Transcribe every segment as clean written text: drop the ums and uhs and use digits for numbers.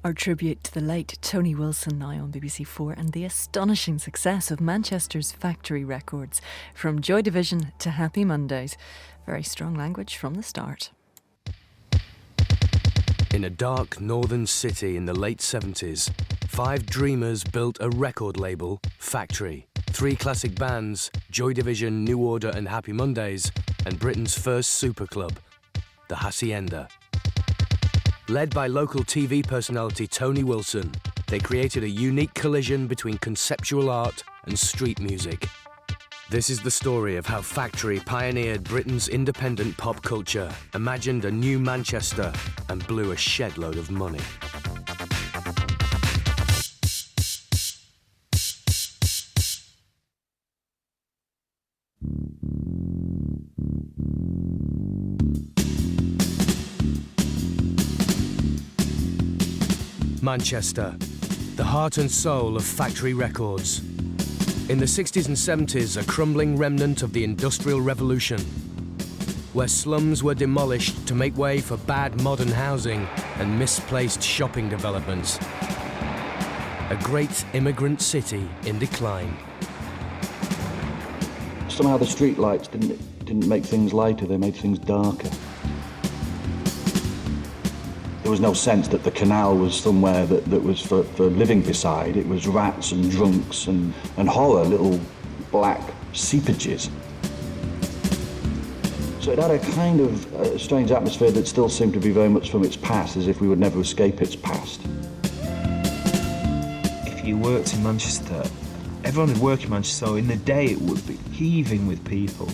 Our tribute to the late Tony Wilson now on BBC4 and the astonishing success of Manchester's Factory Records. From Joy Division to Happy Mondays. Very strong language from the start. In a dark northern city in the late 70s, 5 dreamers built a record label, Factory. 3 classic bands, Joy Division, New Order and Happy Mondays, and Britain's first superclub, the Hacienda. Led by local TV personality Tony Wilson, they created a unique collision between conceptual art and street music. This is the story of how Factory pioneered Britain's independent pop culture, imagined a new Manchester, and blew a shed load of money. Manchester, the heart and soul of Factory Records. In the 60s and 70s, a crumbling remnant of the Industrial Revolution, where slums were demolished to make way for bad modern housing and misplaced shopping developments. A great immigrant city in decline. Somehow the street lights didn't make things lighter, they made things darker. There was no sense that the canal was somewhere that was for living beside. It was rats and drunks and horror, little black seepages. So it had a kind of strange atmosphere that still seemed to be very much from its past, as if we would never escape its past. If you worked in Manchester, everyone would work in Manchester, so in the day it would be heaving with people.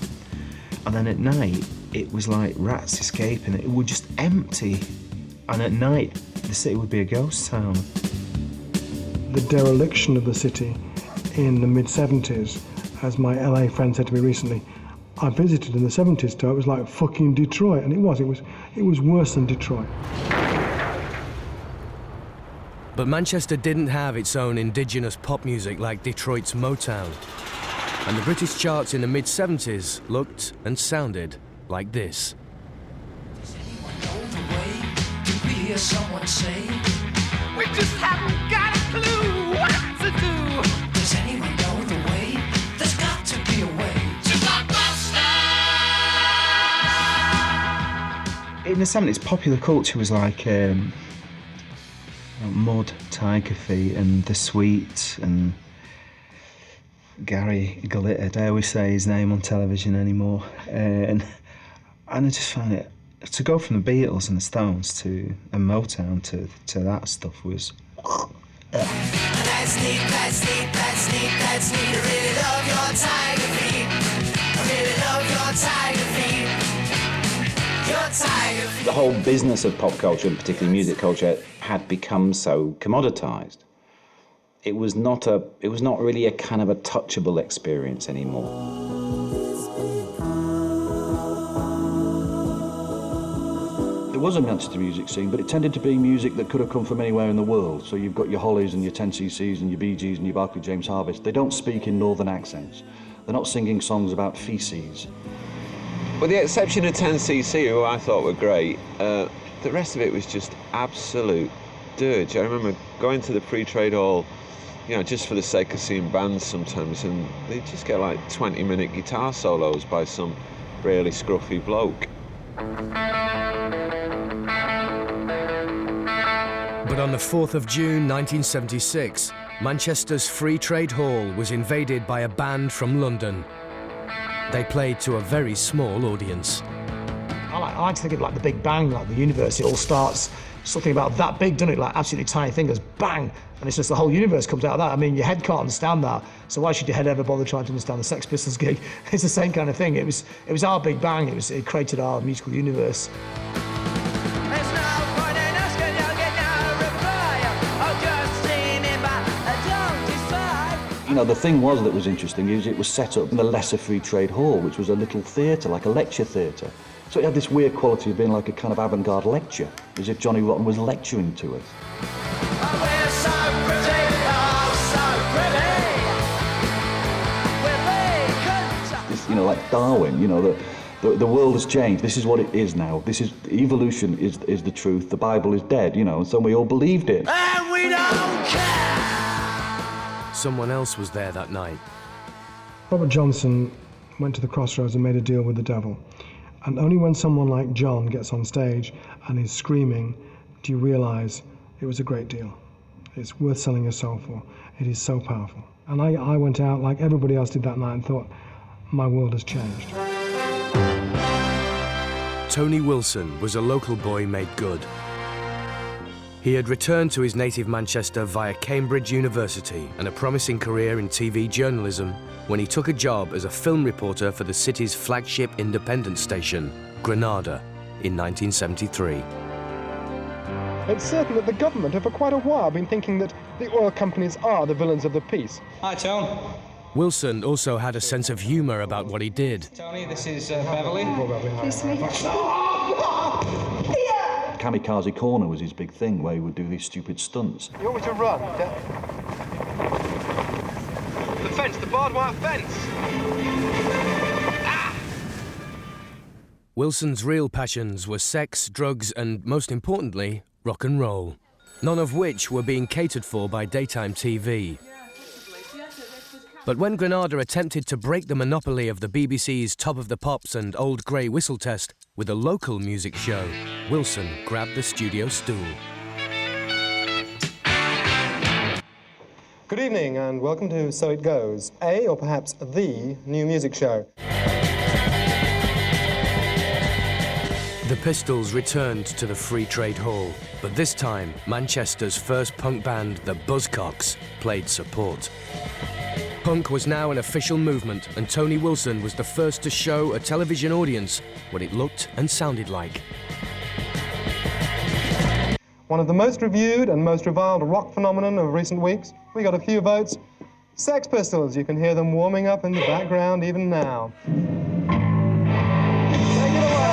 And then at night, it was like rats escaping. It would just empty. And at night, the city would be a ghost town. The dereliction of the city in the mid-70s, as my LA friend said to me recently, I visited in the 70s too, it was like fucking Detroit, and it was worse than Detroit. But Manchester didn't have its own indigenous pop music like Detroit's Motown. And the British charts in the mid-70s looked and sounded like this. Hear someone say, we just haven't got a clue what to do. Does anyone know the way? There's got to be a way to Blockbuster. In the 70s, popular culture was like Mud, Tiger Feet and The Sweets and Gary Glitter. I always say his name on television anymore. And I just found it, to go from the Beatles and the Stones to Motown to that stuff was. That's neat, that's neat, that's neat, that's neat. I really love your Tiger Feet. I really love your Tiger Feet. Your Tiger Feet. The whole business of pop culture, and particularly music culture, had become so commoditized. It was not really a kind of a touchable experience anymore. There was a Manchester music scene, but it tended to be music that could have come from anywhere in the world. So you've got your Hollies and your 10cc's and your Bee Gees and your Barclay James Harvest. They don't speak in northern accents. They're not singing songs about feces. With the exception of 10cc, who I thought were great, the rest of it was just absolute dirge. I remember going to the Free Trade Hall, you know, just for the sake of seeing bands sometimes, and they just get like 20-minute guitar solos by some really scruffy bloke. But on the 4th of June 1976, Manchester's Free Trade Hall was invaded by a band from London. They played to a very small audience. I like to think of like the Big Bang, like the universe. It all starts something about that big, doesn't it? Like absolutely tiny thing goes bang, and it's just the whole universe comes out of that. I mean, your head can't understand that, so why should your head ever bother trying to understand the Sex Pistols gig? It's the same kind of thing. It was our Big Bang. It created our musical universe. You know, the thing that was interesting is it was set up in the Lesser Free Trade Hall, which was a little theatre, like a lecture theatre. So it had this weird quality of being like a kind of avant-garde lecture, as if Johnny Rotten was lecturing to us. This, you know, like Darwin, you know, The world has changed. This is what it is now. This is evolution is the truth. The Bible is dead, you know, and so we all believed it. And we don't care. Someone else was there that night. Robert Johnson went to the crossroads and made a deal with the devil. And only when someone like John gets on stage and is screaming do you realise it was a great deal. It's worth selling your soul for. It is so powerful. And I went out like everybody else did that night and thought, my world has changed. Tony Wilson was a local boy made good. He had returned to his native Manchester via Cambridge University and a promising career in TV journalism when he took a job as a film reporter for the city's flagship independent station, Granada, in 1973. It's certain that the government have for quite a while been thinking that the oil companies are the villains of the piece. Hi, Tony. Wilson also had a sense of humour about what he did. Tony, this is Beverly. Nice to meet you. Kamikaze Corner was his big thing, where he would do these stupid stunts. You want me to run? The fence, the barbed wire fence! Wilson's real passions were sex, drugs and, most importantly, rock and roll, none of which were being catered for by daytime TV. But when Granada attempted to break the monopoly of the BBC's Top of the Pops and Old Grey Whistle test with a local music show, Wilson grabbed the studio stool. Good evening and welcome to So It Goes, a or perhaps the new music show. The Pistols returned to the Free Trade Hall, but this time Manchester's first punk band, the Buzzcocks, played support. Punk was now an official movement, and Tony Wilson was the first to show a television audience what it looked and sounded like. One of the most reviewed and most reviled rock phenomenon of recent weeks. We got a few votes. Sex Pistols, you can hear them warming up in the background even now. Take it away!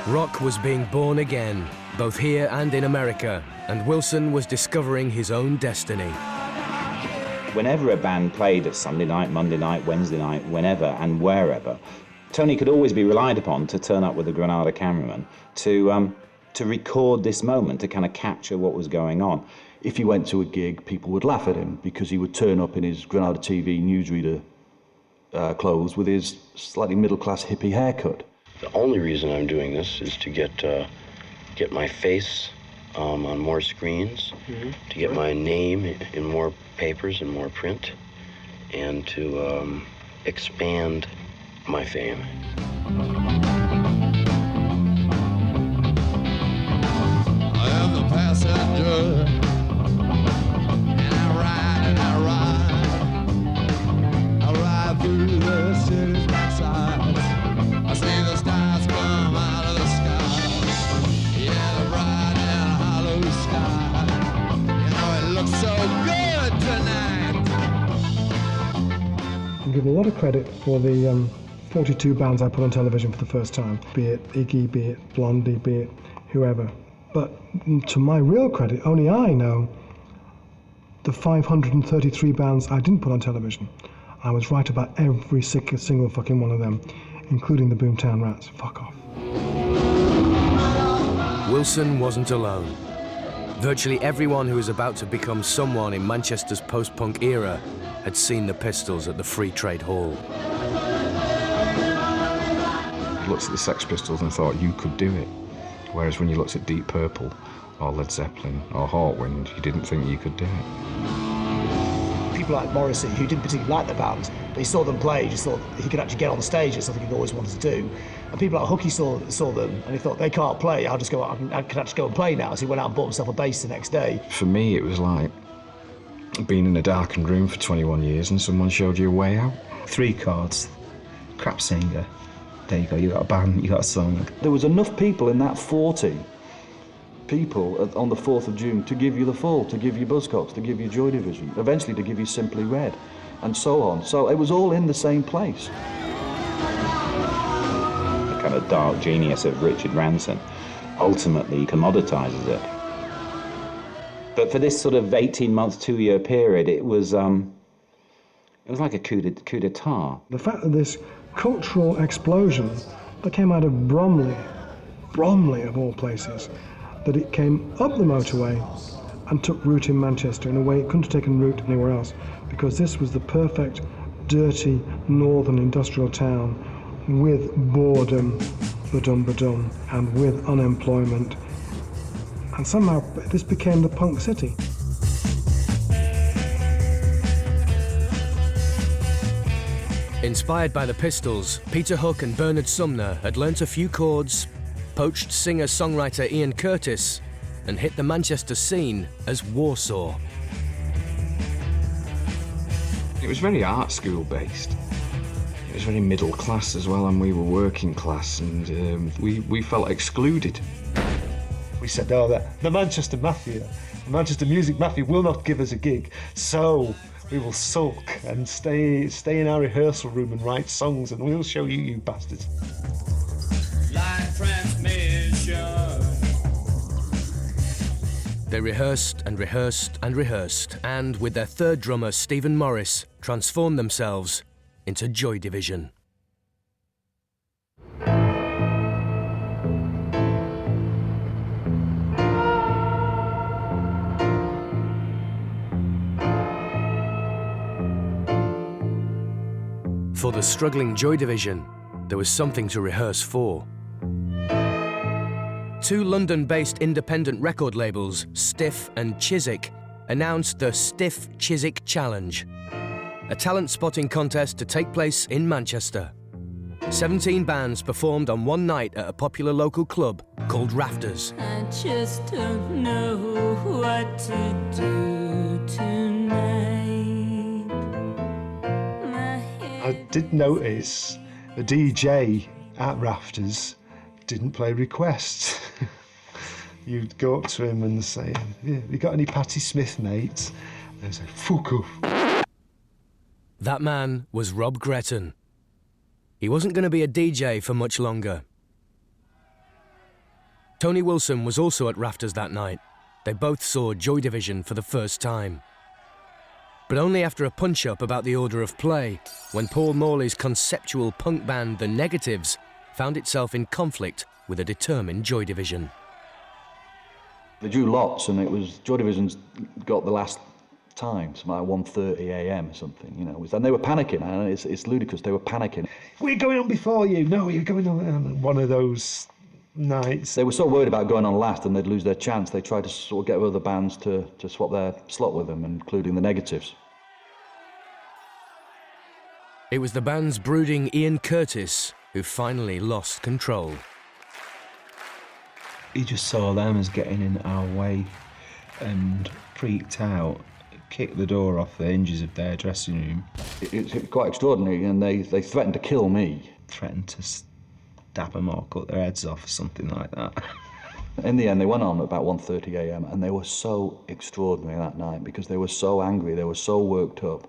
Rock was being born again, both here and in America, and Wilson was discovering his own destiny. Whenever a band played at Sunday night, Monday night, Wednesday night, whenever and wherever, Tony could always be relied upon to turn up with a Granada cameraman to record this moment, to kind of capture what was going on. If he went to a gig, people would laugh at him because he would turn up in his Granada TV newsreader clothes with his slightly middle-class hippie haircut. The only reason I'm doing this is to get my face on more screens, to get my name in more papers and more print, and to expand my fame. I am the passenger, and I ride through the city's backsides. I see the stars come out of the sky. Yeah, the bright and hollow sky. You know, it looks so good tonight. I give a lot of credit for the 42 bands I put on television for the first time, be it Iggy, be it Blondie, be it whoever. But to my real credit, only I know the 533 bands I didn't put on television. I was right about every single fucking one of them, including the Boomtown Rats. Fuck off. Wilson wasn't alone. Virtually everyone who was about to become someone in Manchester's post-punk era had seen the Pistols at the Free Trade Hall. I looked at the Sex Pistols and thought, you could do it. Whereas when you looked at Deep Purple, or Led Zeppelin, or Hawkwind, you didn't think you could do it. People like Morrissey, who didn't particularly like the band, but he saw them play, he just thought he could actually get on stage, it's something he'd always wanted to do. And people like Hooky saw them, and he thought, they can't play, I can actually go and play now. So he went out and bought himself a bass the next day. For me, it was like being in a darkened room for 21 years and someone showed you a way out. 3 chords, crap singer, there you go, you got a band, you got a song. There was enough people in that 40 people on the 4th of June to give you The Fall, to give you Buzzcocks, to give you Joy Division, eventually to give you Simply Red, and so on. So it was all in the same place. The kind of dark genius of Richard Ranson ultimately commoditises it. But for this sort of 18-month, 2-year period, it was like a coup d'etat. The fact that this cultural explosion that came out of Bromley of all places, that it came up the motorway and took root in Manchester in a way it couldn't have taken root anywhere else, because this was the perfect, dirty, northern industrial town with boredom, ba-dum, and with unemployment. And somehow this became the punk city. Inspired by the Pistols, Peter Hook and Bernard Sumner had learnt a few chords, poached singer-songwriter Ian Curtis, and hit the Manchester scene as Warsaw. It was very art school based. It was very middle class as well, and we were working class, and we felt excluded. We said, oh, the Manchester Mafia, the Manchester Music Mafia will not give us a gig, so we will sulk and stay in our rehearsal room and write songs, and we'll show you, you bastards. Live transmission. They rehearsed and rehearsed and rehearsed, and with their third drummer, Stephen Morris, transformed themselves into Joy Division. For the struggling Joy Division, there was something to rehearse for. 2 London-based independent record labels, Stiff and Chiswick, announced the Stiff Chiswick Challenge, a talent spotting contest to take place in Manchester. 17 bands performed on one night at a popular local club called Rafters. I just don't know what to do tonight. I did notice the DJ at Rafters didn't play requests. You'd go up to him and say, yeah, you got any Patti Smith mates? And he'd say, fuck off. That man was Rob Gretton. He wasn't going to be a DJ for much longer. Tony Wilson was also at Rafters that night. They both saw Joy Division for the first time. But only after a punch-up about the order of play, when Paul Morley's conceptual punk band The Negatives found itself in conflict with a determined Joy Division. They drew lots, and it was Joy Division's got the last time, something like 1:30 a.m. or something, you know. And they were panicking, and it's ludicrous. They were panicking. We're going on before you. No, you're going on one of those nights. They were so worried about going on last and they'd lose their chance. They tried to sort of get other bands to swap their slot with them, including The Negatives. It was the band's brooding Ian Curtis who finally lost control. He just saw them as getting in our way and freaked out, kicked the door off the hinges of their dressing room. It's quite extraordinary, and they threatened to kill me. Threatened to stab them or cut their heads off or something like that. In the end, they went on at about 1:30 a.m. and they were so extraordinary that night because they were so angry, they were so worked up.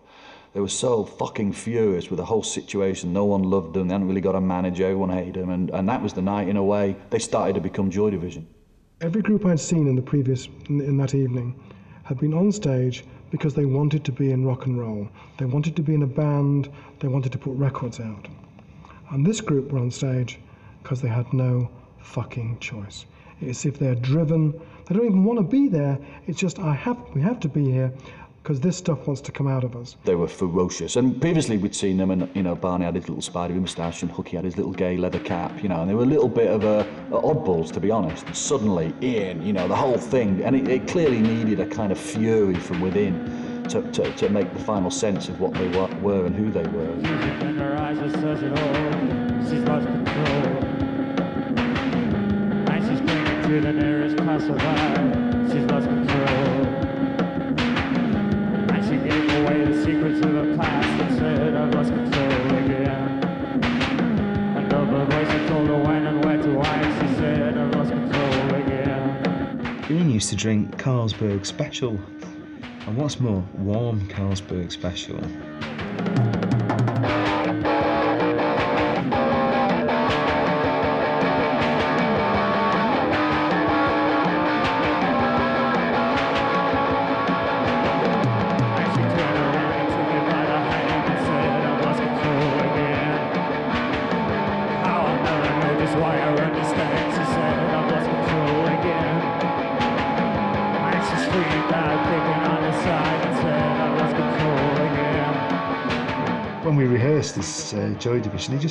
They were so fucking furious with the whole situation. No one loved them, they hadn't really got a manager, everyone hated them, and that was the night, in a way, they started to become Joy Division. Every group I'd seen in that evening had been on stage because they wanted to be in rock and roll. They wanted to be in a band, they wanted to put records out. And this group were on stage because they had no fucking choice. It's if they're driven, they don't even want to be there, it's just we have to be here because this stuff wants to come out of us. They were ferocious, and previously we'd seen them, and you know, Barney had his little spidery moustache and Hooky had his little gay leather cap, you know, and they were a little bit of oddballs, to be honest. And suddenly, Ian, you know, the whole thing, and it clearly needed a kind of fury from within to make the final sense of what they were and who they were. And her eyes are searching all, she's lost control. And she's clinging to the nearest passerby, she's lost control. And she gave away the secrets of the past and said, I've lost control again. And up above used to drink Carlsberg Special, and what's more, warm Carlsberg Special. When we rehearsed this Joy Division, he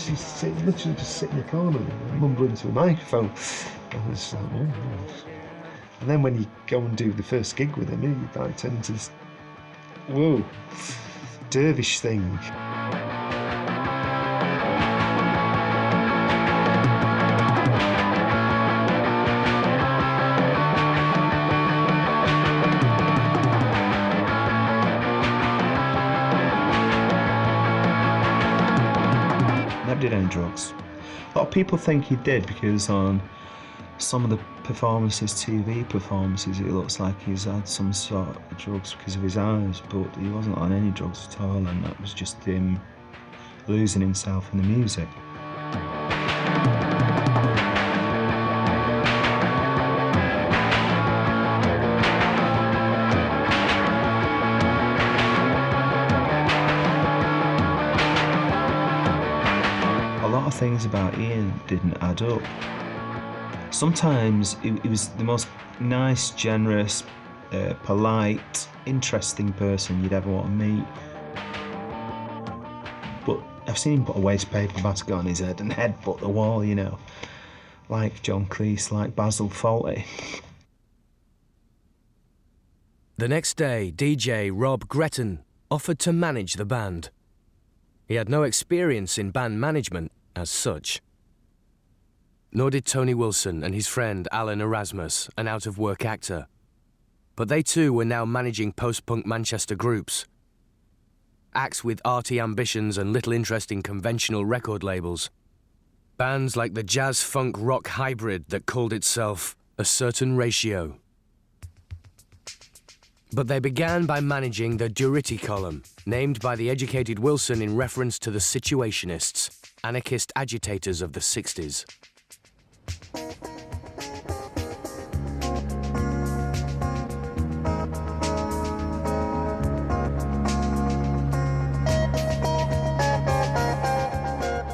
literally just sit in the corner mumbling to a microphone. I was like, oh. And then when you go and do the first gig with him, he like turned into this, whoa, dervish thing. Did any drugs. A lot of people think he did because on some of the performances, TV performances, it looks like he's had some sort of drugs because of his eyes, but he wasn't on any drugs at all, and that was just him losing himself in the music. Things about Ian didn't add up. Sometimes he was the most nice, generous, polite, interesting person you'd ever want to meet. But I've seen him put a waste paper basket on his head and headbutt the wall, you know, like John Cleese, like Basil Fawlty. The next day, DJ Rob Gretton offered to manage the band. He had no experience in band management as such. Nor did Tony Wilson and his friend Alan Erasmus, an out-of-work actor. But they too were now managing post-punk Manchester groups. Acts with arty ambitions and little interest in conventional record labels. Bands like the jazz-funk rock hybrid that called itself A Certain Ratio. But they began by managing the Durity column, named by the educated Wilson in reference to the Situationists, anarchist agitators of the 60s.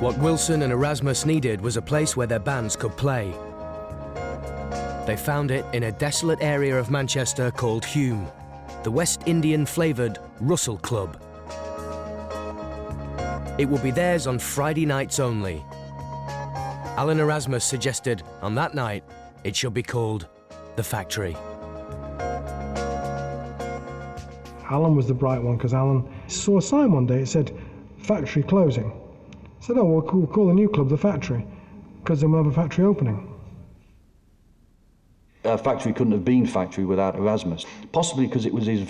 What Wilson and Erasmus needed was a place where their bands could play. They found it in a desolate area of Manchester called Hume, the West Indian-flavoured Russell Club. It would be theirs on Friday nights only. Alan Erasmus suggested, on that night, it should be called The Factory. Alan was the bright one, because Alan saw a sign one day, it said, "Factory closing." I said, "Oh, we'll call the new club The Factory, because then we'll have a factory opening." Factory couldn't have been Factory without Erasmus, possibly because it was his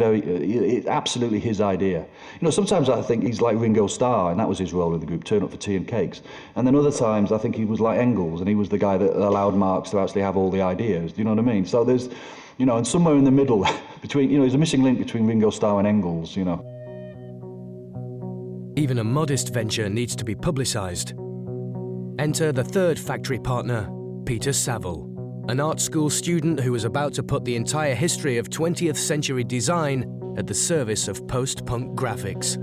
absolutely his idea. You know, sometimes I think he's like Ringo Starr, and that was his role in the group, turn up for tea and cakes. And then other times I think he was like Engels, and he was the guy that allowed Marx to actually have all the ideas. Do you know what I mean? So there's, you know, and somewhere in the middle between, you know, there's a missing link between Ringo Starr and Engels, you know. Even a modest venture needs to be publicised. Enter the third Factory partner, Peter Saville, an art school student who was about to put the entire history of 20th century design at the service of post-punk graphics.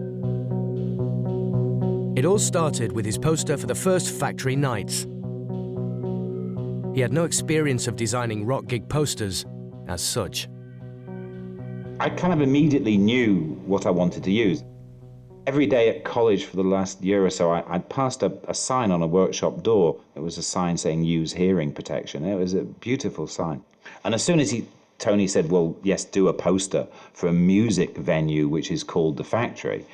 It all started with his poster for the first Factory nights. He had no experience of designing rock gig posters as such. I kind of immediately knew what I wanted to use. Every day at college for the last year or so, I'd passed a sign on a workshop door. It was a sign saying use hearing protection. It was a beautiful sign. And as soon as Tony said, well, yes, do a poster for a music venue which is called The Factory,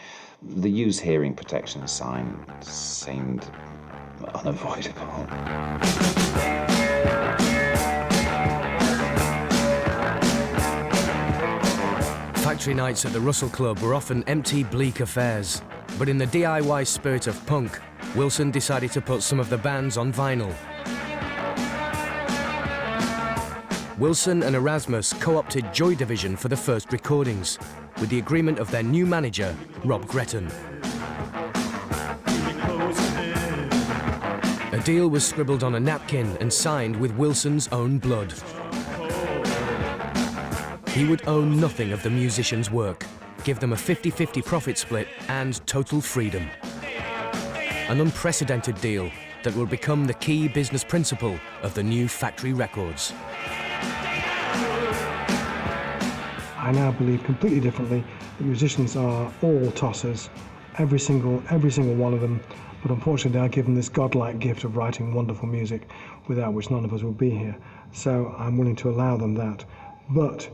the use hearing protection sign seemed unavoidable. Factory nights at the Russell Club were often empty, bleak affairs. But in the DIY spirit of punk, Wilson decided to put some of the bands on vinyl. Wilson and Erasmus co-opted Joy Divison for the first recordings, with the agreement of their new manager, Rob Gretton. A deal was scribbled on a napkin and signed with Wilson's own blood. He would own nothing of the musicians' work, give them a 50-50 profit split and total freedom. An unprecedented deal that will become the key business principle of the new Factory Records. I now believe completely differently that musicians are all tossers, every single one of them, but unfortunately they are given this godlike gift of writing wonderful music, without which none of us would be here. So I'm willing to allow them that, but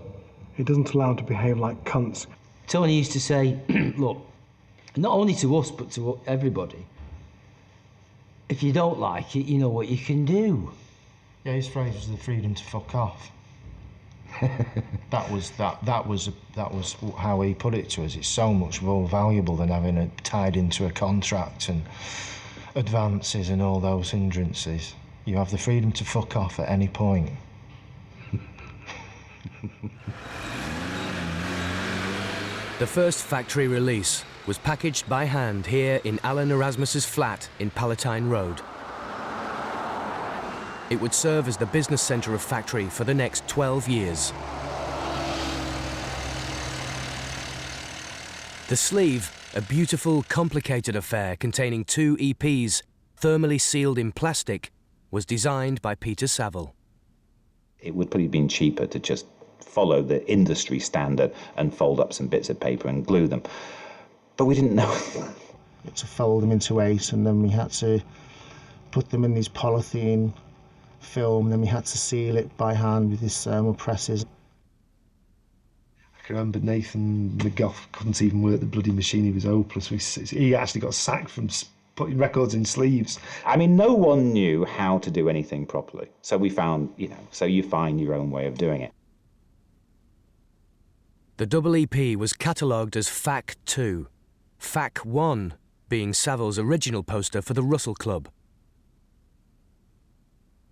it doesn't allow them to behave like cunts. Tony used to say, look, not only to us, but to everybody, if you don't like it, you know what you can do. Yeah, his phrase was the freedom to fuck off. That was how he put it to us. It's so much more valuable than having it tied into a contract and advances and all those hindrances. You have the freedom to fuck off at any point. The first factory release was packaged by hand here in Alan Erasmus's flat in Palatine Road. It would serve as the business centre of Factory for the next 12 years. The sleeve, a beautiful, complicated affair containing 2 EPs, thermally sealed in plastic, was designed by Peter Saville. It would probably have been cheaper to just follow the industry standard and fold up some bits of paper and glue them. But we didn't know. To fold them into 8, and then we had to put them in these polythene film, and then we had to seal it by hand with these thermal presses. I can remember Nathan McGough couldn't even work the bloody machine, he was hopeless. He actually got sacked from putting records in sleeves. I mean, no one knew how to do anything properly. So we found, so you find your own way of doing it. The double EP was catalogued as Fac 2, Fac 1 being Saville's original poster for the Russell Club.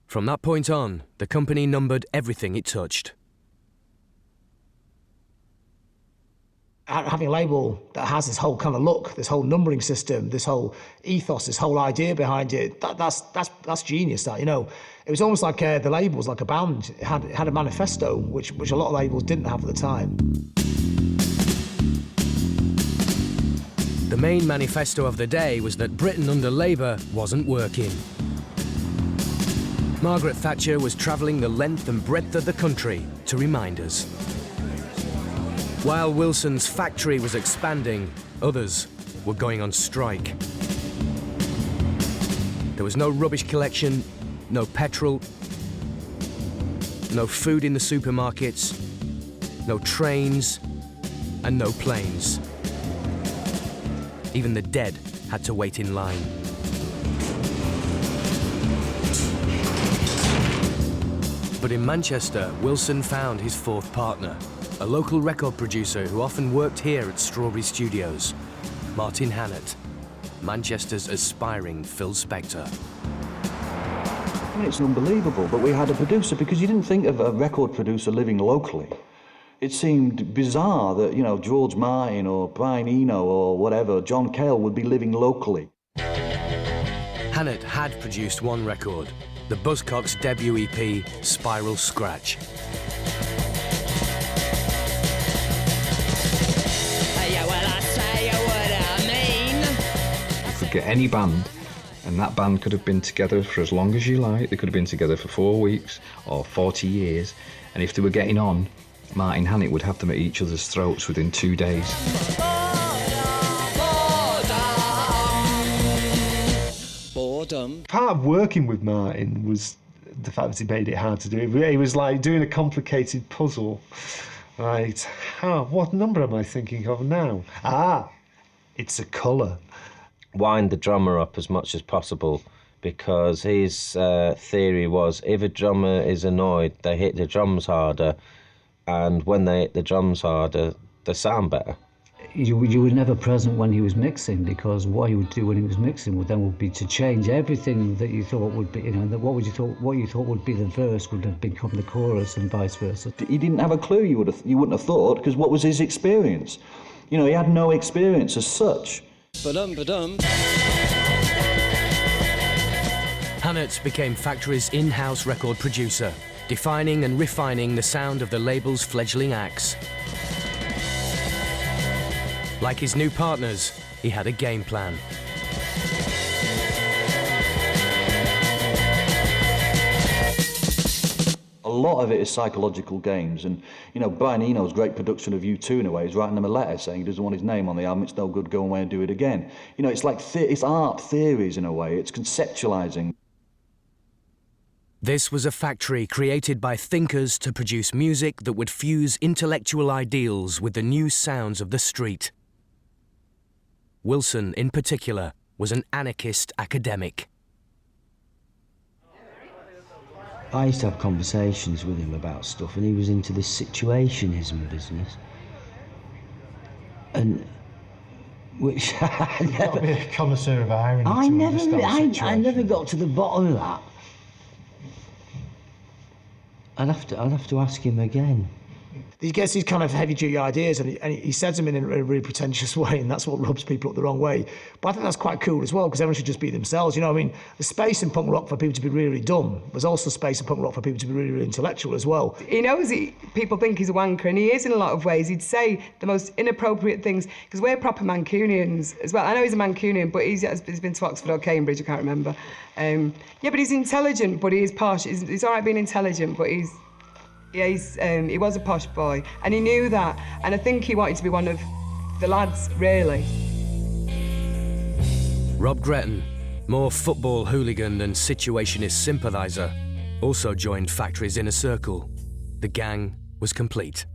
From that point on, the company numbered everything it touched. Having a label that has this whole kind of look, this whole numbering system, this whole ethos, this whole idea behind it, that's genius. That, it was almost like the label was like a band. It had a manifesto, which a lot of labels didn't have at the time. The main manifesto of the day was that Britain under Labour wasn't working. Margaret Thatcher was travelling the length and breadth of the country to remind us. While Wilson's factory was expanding, others were going on strike. There was no rubbish collection, no petrol, no food in the supermarkets, no trains, and no planes. Even the dead had to wait in line. But in Manchester, Wilson found his fourth partner, a local record producer who often worked here at Strawberry Studios, Martin Hannett, Manchester's aspiring Phil Spector. I mean, it's unbelievable, but we had a producer, because you didn't think of a record producer living locally. It seemed bizarre that, George Martin or Brian Eno or whatever, John Cale would be living locally. Hannett had produced one record, the Buzzcocks debut EP, Spiral Scratch. You could get any band, and that band could have been together for as long as you like. They could have been together for 4 weeks or 40 years, and if they were getting on, Martin Hannett would have them at each other's throats within 2 days. Part of working with Martin was the fact that he made it hard to do. He was like doing a complicated puzzle. Right, what number am I thinking of now? It's a colour. Wind the drummer up as much as possible, because his theory was if a drummer is annoyed, they hit the drums harder, and when they hit the drums harder, they sound better. you were never present when he was mixing, because what he would do when he was mixing would be to change everything that you thought would be, what you thought would be the verse would have become the chorus, and vice versa. He didn't have a clue, you wouldn't have thought, because what was his experience? He had no experience as such. Hannett became Factory's in-house record producer, defining and refining the sound of the label's fledgling acts. Like his new partners, he had a game plan. A lot of it is psychological games, and Brian Eno's great production of U2 in a way is writing them a letter saying he doesn't want his name on the album, it's no good, go away and do it again. It's like it's art theories in a way, it's conceptualizing. This was a factory created by thinkers to produce music that would fuse intellectual ideals with the new sounds of the street. Wilson, in particular, was an anarchist academic. I used to have conversations with him about stuff, and he was into this situationism business. And which I You've got to be a connoisseur of irony to I understand never got to the bottom of that. I'd have to ask him again. He gets these kind of heavy-duty ideas, and he says them in a really pretentious way, and that's what rubs people up the wrong way. But I think that's quite cool as well, because everyone should just be themselves. There's space in punk rock for people to be really, really dumb. There's also space in punk rock for people to be really, really intellectual as well. He knows people think he's a wanker, and he is in a lot of ways. He'd say the most inappropriate things, because we're proper Mancunians as well. I know he's a Mancunian, but he's been to Oxford or Cambridge, I can't remember. Yeah, but he's intelligent, but he is posh. He's all right being intelligent, but he was a posh boy, and he knew that, and I think he wanted to be one of the lads, really. Rob Gretton, more football hooligan than situationist sympathiser, also joined Factory's inner circle. The gang was complete.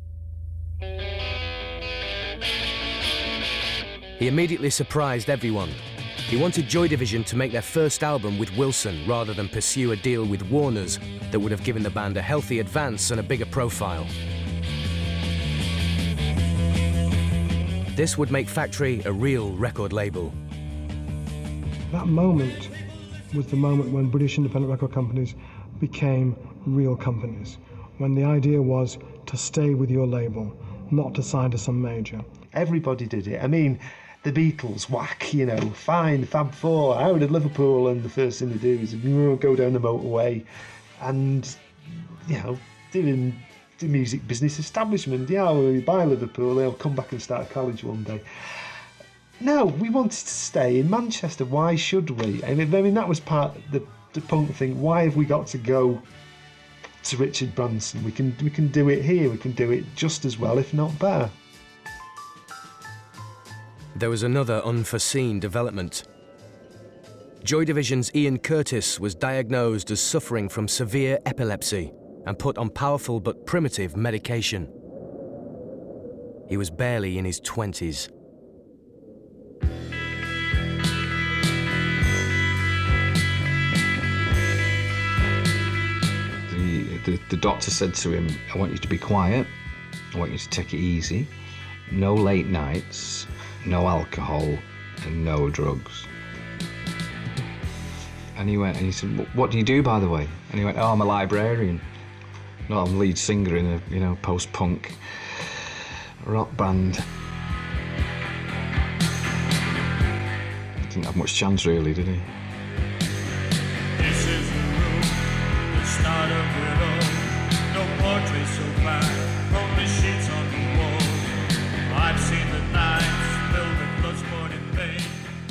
He immediately surprised everyone. He wanted Joy Division to make their first album with Wilson rather than pursue a deal with Warner's that would have given the band a healthy advance and a bigger profile. This would make Factory a real record label. That moment was the moment when British independent record companies became real companies, when the idea was to stay with your label, not to sign to some major. Everybody did it. The Beatles, whack, fine, Fab Four, out of Liverpool, and the first thing they do is go down the motorway and, doing the music business establishment. We'll buy Liverpool, they'll come back and start college one day. No, we wanted to stay in Manchester. Why should we? That was part of the punk thing. Why have we got to go to Richard Branson? We can do it here. We can do it just as well, if not better. There was another unforeseen development. Joy Division's Ian Curtis was diagnosed as suffering from severe epilepsy and put on powerful but primitive medication. He was barely in his 20s. The doctor said to him, I want you to be quiet, I want you to take it easy, no late nights, no alcohol, and no drugs. And he said, what do you do, by the way? And he went, oh, I'm a librarian. No, I'm lead singer in a, post-punk rock band. Didn't have much chance, really, did he? This is the room, the start of it all. No portraits so black, only sheets on the wall. I've seen the nights filled with blood sport in vain.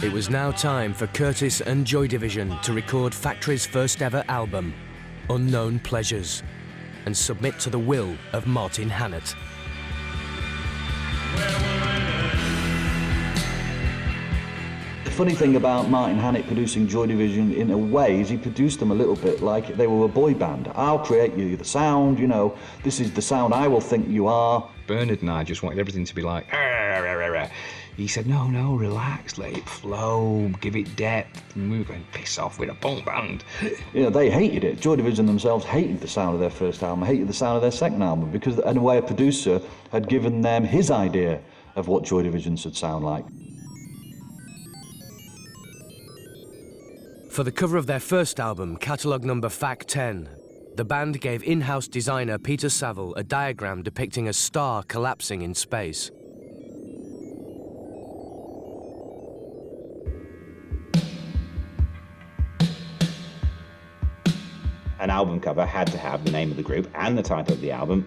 It was now time for Curtis and Joy Division to record Factory's first ever album, Unknown Pleasures, and submit to the will of Martin Hannett. The funny thing about Martin Hannett producing Joy Division, in a way, is he produced them a little bit like they were a boy band. I'll create you the sound, this is the sound I will think you are. Bernard and I just wanted everything to be like, he said, no, relax, let it flow, give it depth. And we were going, piss off, we're a punk band. They hated it. Joy Division themselves hated the sound of their first album, hated the sound of their second album, because in a way a producer had given them his idea of what Joy Division should sound like. For the cover of their first album, catalogue number Fac 10, the band gave in-house designer Peter Saville a diagram depicting a star collapsing in space. An album cover had to have the name of the group and the title of the album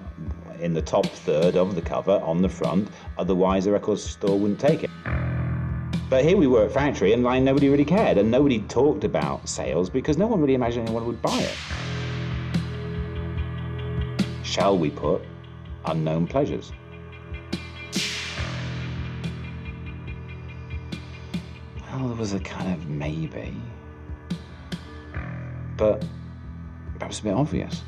in the top third of the cover on the front, otherwise the record store wouldn't take it. But here we were at Factory and nobody really cared, and nobody talked about sales because no one really imagined anyone would buy it. Shall we put Unknown Pleasures? Well, there was a kind of maybe, but that was a bit obvious.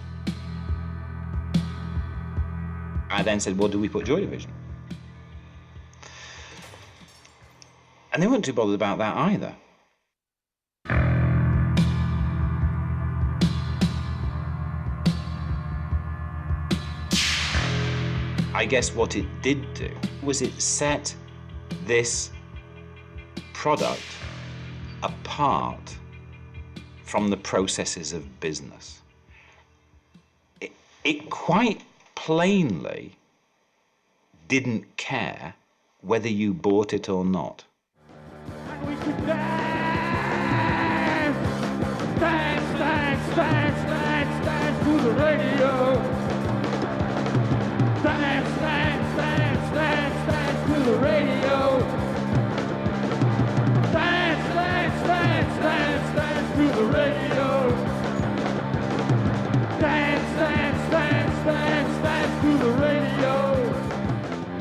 I then said, well, do we put Joy Division? And they weren't too bothered about that either. I guess what it did do was it set this product apart from the processes of business. It quite plainly didn't care whether you bought it or not. And we could dance, dance, dance, dance, dance, dance to the radio. Dance, dance, dance, dance, dance to the radio. Dance, dance, dance, dance, dance to the radio. Dance, dance, dance, dance, dance to the radio.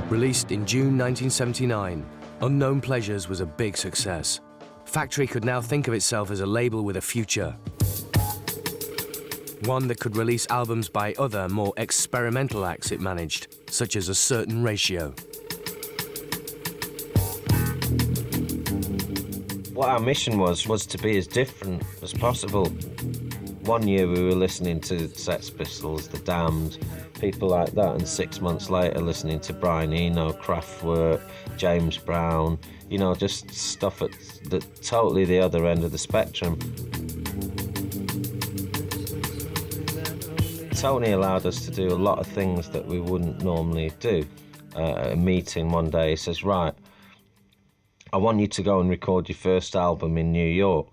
Released in June 1979, Unknown Pleasures was a big success. Factory could now think of itself as a label with a future. One that could release albums by other, more experimental acts it managed, such as A Certain Ratio. What our mission was to be as different as possible. One year we were listening to Sex Pistols, The Damned, people like that, and 6 months later listening to Brian Eno, Kraftwerk, James Brown, you know, just stuff at the totally the other end of the spectrum. Tony allowed us to do a lot of things that we wouldn't normally do. At a meeting one day, he says, right, I want you to go and record your first album in New York.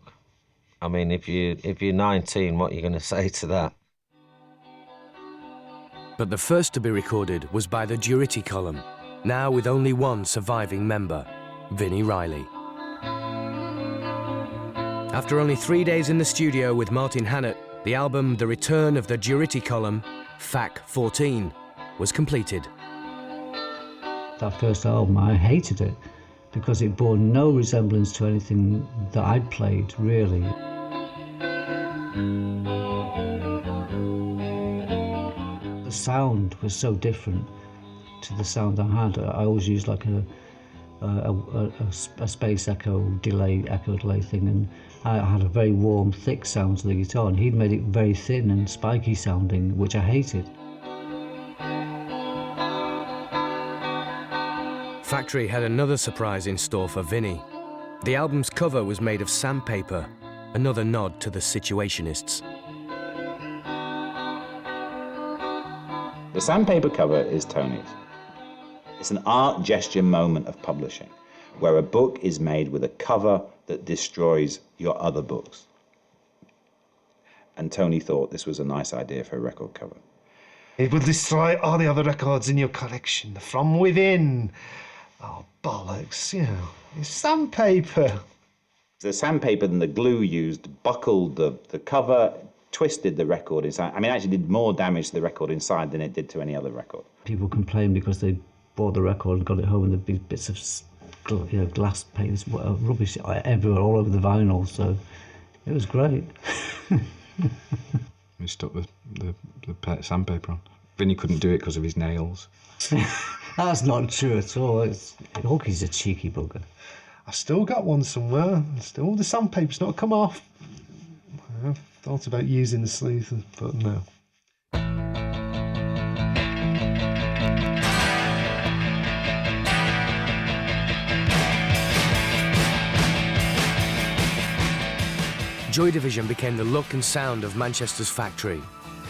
I mean, if you're 19, what are you going to say to that? But the first to be recorded was by the Durity Column, now with only one surviving member, Vinnie Riley. After only 3 days in the studio with Martin Hannett, the album The Return of the Durity Column, Fac 14, was completed. That first album, I hated it because it bore no resemblance to anything that I'd played, really. The sound was so different to the sound I had. I always used like a space echo delay thing, and I had a very warm, thick sound to the guitar, and he'd made it very thin and spiky sounding, which I hated. Factory had another surprise in store for Vinnie. The album's cover was made of sandpaper, another nod to the Situationists. The sandpaper cover is Tony's. It's an art gesture moment of publishing, where a book is made with a cover that destroys your other books. And Tony thought this was a nice idea for a record cover. It will destroy all the other records in your collection from within. Oh, bollocks, you know, it's sandpaper. The sandpaper and the glue used buckled the cover, twisted the record inside. I mean, it actually did more damage to the record inside than it did to any other record. People complained because they bought the record and got it home and there'd be bits of glass panes, rubbish everywhere, all over the vinyl, so it was great. We stuck the sandpaper on. Vinnie couldn't do it because of his nails. That's not true at all. Hawkey's a cheeky bugger. I still got one somewhere. Still, the sandpaper's not come off. I've thought about using the sleeves, but no. Joy Division became the look and sound of Manchester's Factory.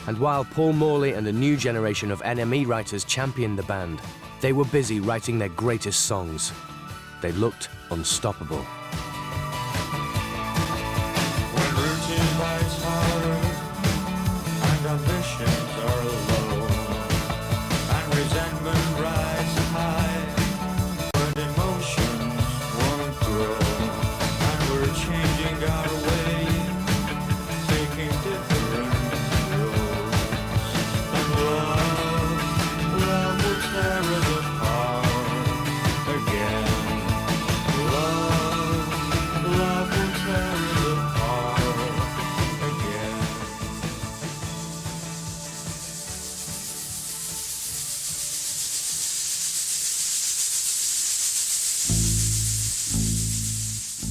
And while Paul Morley and a new generation of NME writers championed the band, they were busy writing their greatest songs. They looked unstoppable. When routine bites hard and ambitions are low and resentment rises high, but emotions won't grow, and we're changing our way, taking different roads, and love will tear us apart again. Love will tear us apart again.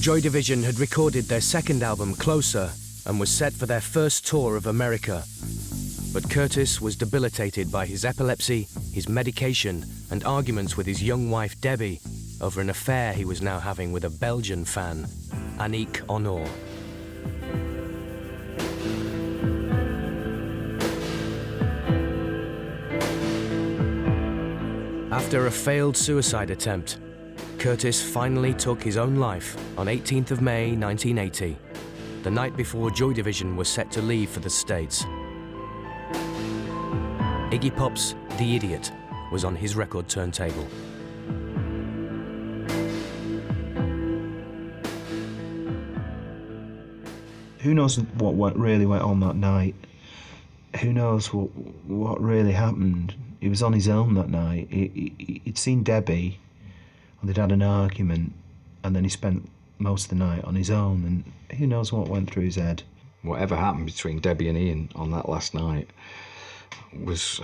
Joy Division had recorded their second album, Closer, and was set for their first tour of America. But Curtis was debilitated by his epilepsy, his medication, and arguments with his young wife, Debbie, over an affair he was now having with a Belgian fan, Annick Honor. After a failed suicide attempt, Curtis finally took his own life on 18th of May 1980, the night before Joy Division was set to leave for the States. Iggy Pop's The Idiot was on his record turntable. Who knows what really went on that night? Who knows what really happened? He was on his own that night. He'd seen Debbie, and they'd had an argument, and then he spent most of the night on his own, and who knows what went through his head. Whatever happened between Debbie and Ian on that last night was,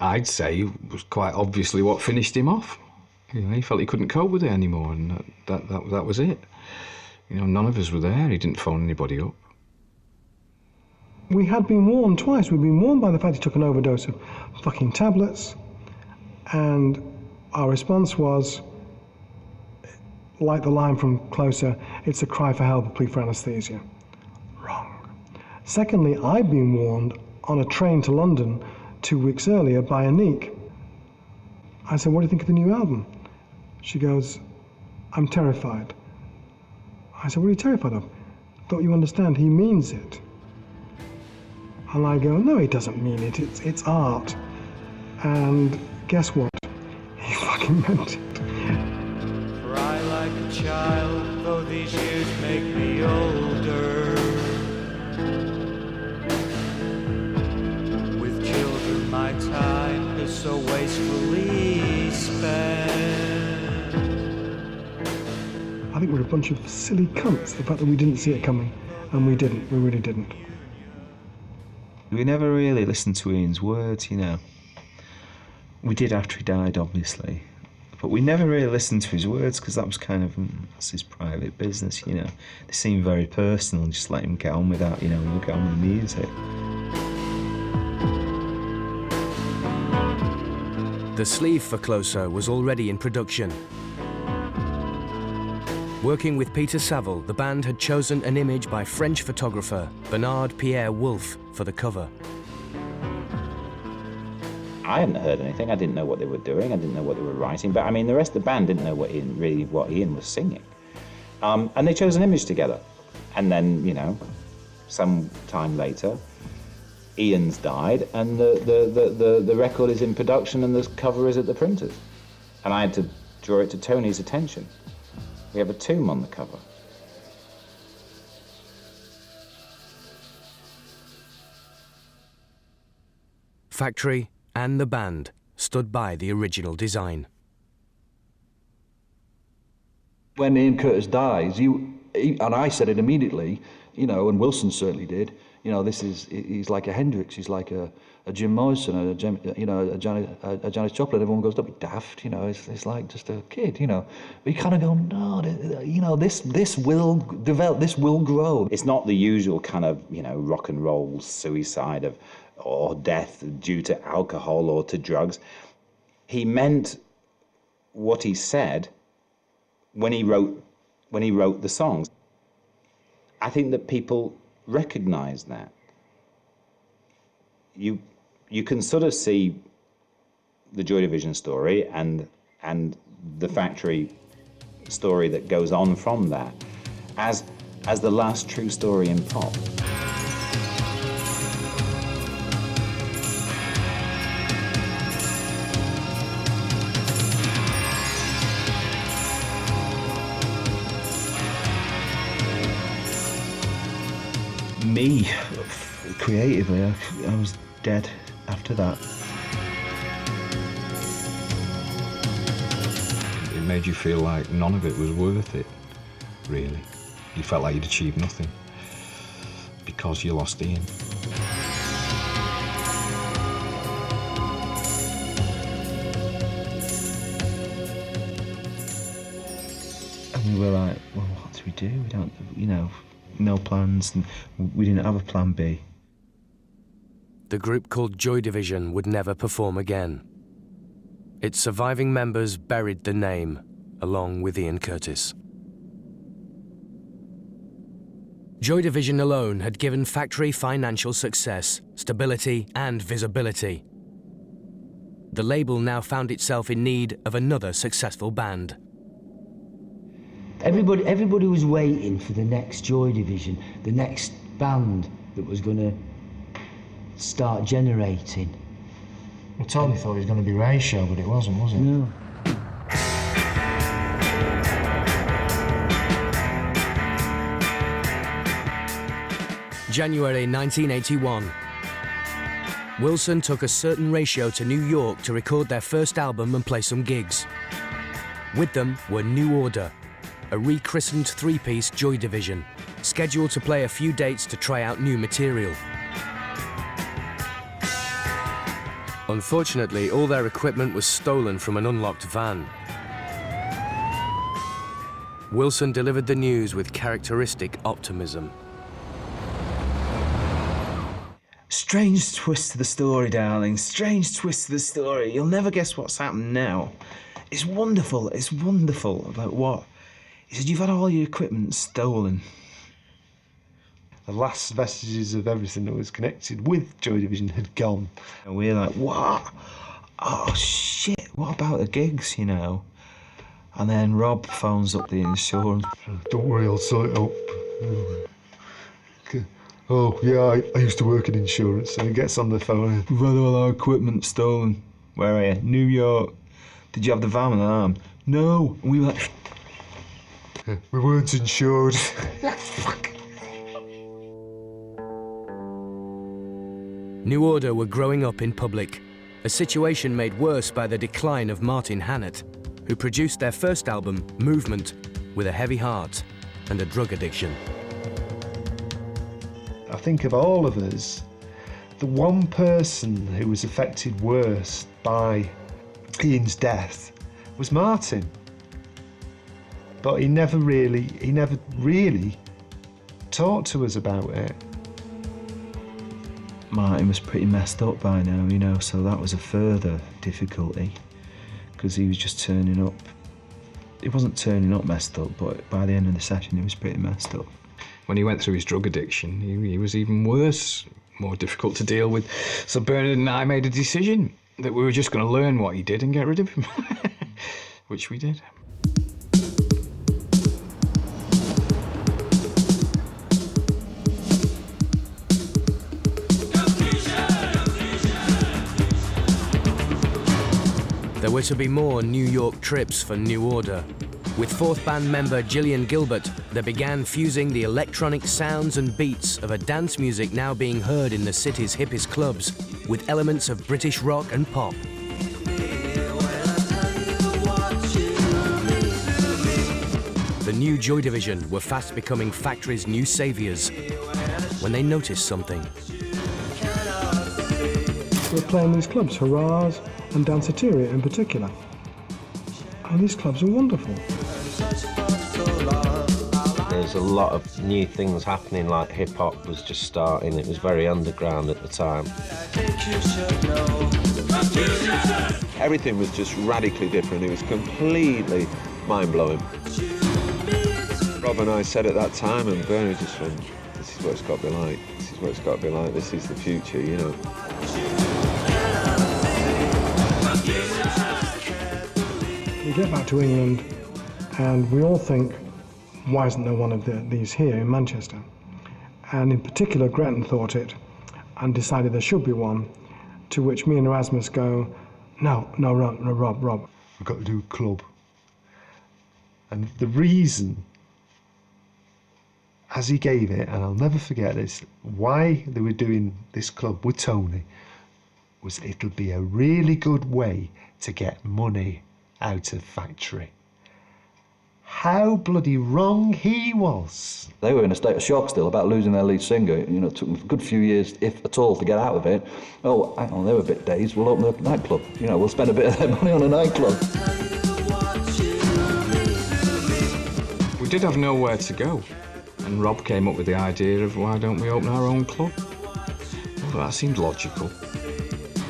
I'd say, was quite obviously what finished him off. You know, he felt he couldn't cope with it anymore, and that was it. You know, none of us were there. He didn't phone anybody up. We had been warned twice. We'd been warned by the fact he took an overdose of fucking tablets, and our response was, like the line from Closer, it's a cry for help, a plea for anaesthesia. Wrong. Secondly, I'd been warned on a train to London 2 weeks earlier by Annick. I said, what do you think of the new album? She goes, I'm terrified. I said, what are you terrified of? Don't you understand? He means it. And I go, no, he doesn't mean it. It's art. And guess what? He fucking meant it. Cry like a child, though these years make me older. With children, my time is so wastefully spent. I think we're a bunch of silly cunts, the fact that we didn't see it coming. And we didn't. We really didn't. We never really listened to Ian's words, you know. We did after he died, obviously. But we never really listened to his words because that was kind of, that's his private business, you know. They seemed very personal and just let him get on with that, you know, and get on with the music. The sleeve for Closer was already in production. Working with Peter Saville, the band had chosen an image by French photographer Bernard Pierre Wolff for the cover. I hadn't heard anything. I didn't know what they were doing. I didn't know what they were writing. But I mean, the rest of the band didn't know what Ian was singing. And they chose an image together. And then, you know, some time later, Ian's died, and the record is in production, and the cover is at the printers. And I had to draw it to Tony's attention. We have a tomb on the cover. Factory and the band stood by the original design. When Ian Curtis dies, and I said it immediately, you know, and Wilson certainly did, you know, he's like a Hendrix, he's like a Jim Morrison, a Janis Joplin. Everyone goes, don't be daft, you know, it's like just a kid, you know. But you kind of go, no, you know, this will develop, this will grow. It's not the usual kind of, you know, rock and roll suicide or death due to alcohol or to drugs. He meant what he said when he wrote the songs. I think that people recognise that. You can sort of see the Joy Division story and the factory story that goes on from that as the last true story in pop. Me, creatively, I was dead after that. It made you feel like none of it was worth it, really. You felt like you'd achieved nothing because you lost Ian. And we were like, well, what do we do? We don't, no plans, and we didn't have a plan B. The group called Joy Division would never perform again. Its surviving members buried the name, along with Ian Curtis. Joy Division alone had given Factory financial success, stability and visibility. The label now found itself in need of another successful band. Everybody was waiting for the next Joy Division, the next band that was going to start generating. I totally thought it was going to be Ray's show, but it wasn't, was it? No. January 1981. Wilson took a certain ratio to New York to record their first album and play some gigs. With them were New Order, a rechristened three-piece Joy Division, scheduled to play a few dates to try out new material. Unfortunately, all their equipment was stolen from an unlocked van. Wilson delivered the news with characteristic optimism. Strange twist to the story, darling. Strange twist to the story. You'll never guess what's happened now. It's wonderful. It's wonderful. Like what? He said, you've had all your equipment stolen. The last vestiges of everything that was connected with Joy Division had gone. And we're like, what? Oh, shit. What about the gigs, And then Rob phones up the insurance. Don't worry, I'll sort it out. Oh, yeah, I used to work in insurance. And he gets on the phone. We've had all our equipment stolen. Where are you? New York. Did you have the van and arm? No. And we were like... We weren't insured. Fuck. New Order were growing up in public, a situation made worse by the decline of Martin Hannett, who produced their first album, Movement, with a heavy heart and a drug addiction. I think of all of us, the one person who was affected worst by Ian's death was Martin. But he never really talked to us about it. Martin was pretty messed up by now, so that was a further difficulty because he was just turning up. He wasn't turning up messed up, but by the end of the session, he was pretty messed up. When he went through his drug addiction, he was even worse, more difficult to deal with. So Bernard and I made a decision that we were just going to learn what he did and get rid of him, which we did. There were to be more New York trips for New Order. With fourth band member Gillian Gilbert, they began fusing the electronic sounds and beats of a dance music now being heard in the city's hippest clubs with elements of British rock and pop. The new Joy Division were fast becoming Factory's new saviours when they noticed something. We're playing these clubs, Hurrahs and Danceteria in particular. And these clubs are wonderful. There's a lot of new things happening, like hip-hop was just starting. It was very underground at the time. Everything was just radically different. It was completely mind-blowing. Rob and I said at that time, and Bernie just went, this is what it's got to be like. This is what it's got to be like. This is the future, you know. We get back to England and we all think, why isn't there one of these here in Manchester? And in particular, Gretton thought it and decided there should be one, to which me and Erasmus go, no, Rob. We've got to do a club. And the reason, as he gave it, and I'll never forget this, why they were doing this club with Tony, was it'll be a really good way to get money out of factory. How bloody wrong he was. They were in a state of shock still about losing their lead singer. You know, it took them a good few years, if at all, to get out of it. Oh, hang on, they were a bit dazed. We'll open a nightclub. You know, we'll spend a bit of their money on a nightclub. We did have nowhere to go, and Rob came up with the idea of why don't we open our own club? Well, that seemed logical.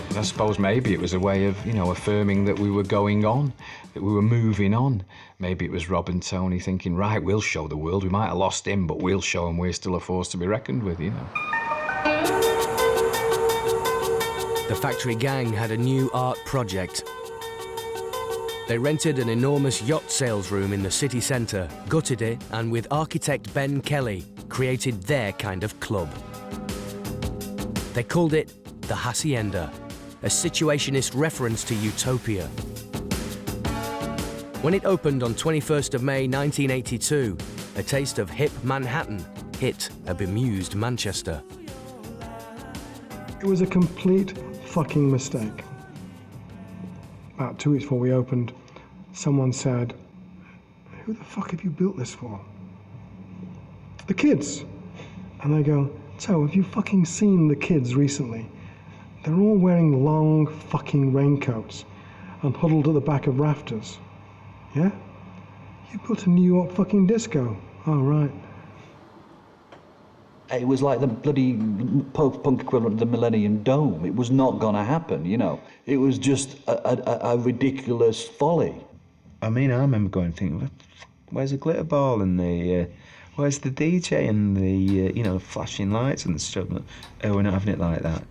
And I suppose maybe it was a way of, you know, affirming that we were going on, that we were moving on. Maybe it was Rob and Tony thinking, right, we'll show the world. We might have lost him, but we'll show him we're still a force to be reckoned with, you know. The Factory gang had a new art project. They rented an enormous yacht sales room in the city centre, gutted it, and with architect Ben Kelly, created their kind of club. They called it the Hacienda, a situationist reference to utopia. When it opened on 21st of May 1982, a taste of hip Manhattan hit a bemused Manchester. It was a complete fucking mistake. About 2 weeks before we opened, someone said, who the fuck have you built this for? The kids. And they go, so have you fucking seen the kids recently? They're all wearing long fucking raincoats and huddled at the back of rafters. Yeah? You built a New York fucking disco. Oh, right. It was like the bloody post-punk equivalent of the Millennium Dome. It was not going to happen, you know. It was just a ridiculous folly. I mean, I remember going thinking, where's the glitter ball and the, where's the DJ and the, you know, flashing lights and stuff? Oh, we're not having it like that. It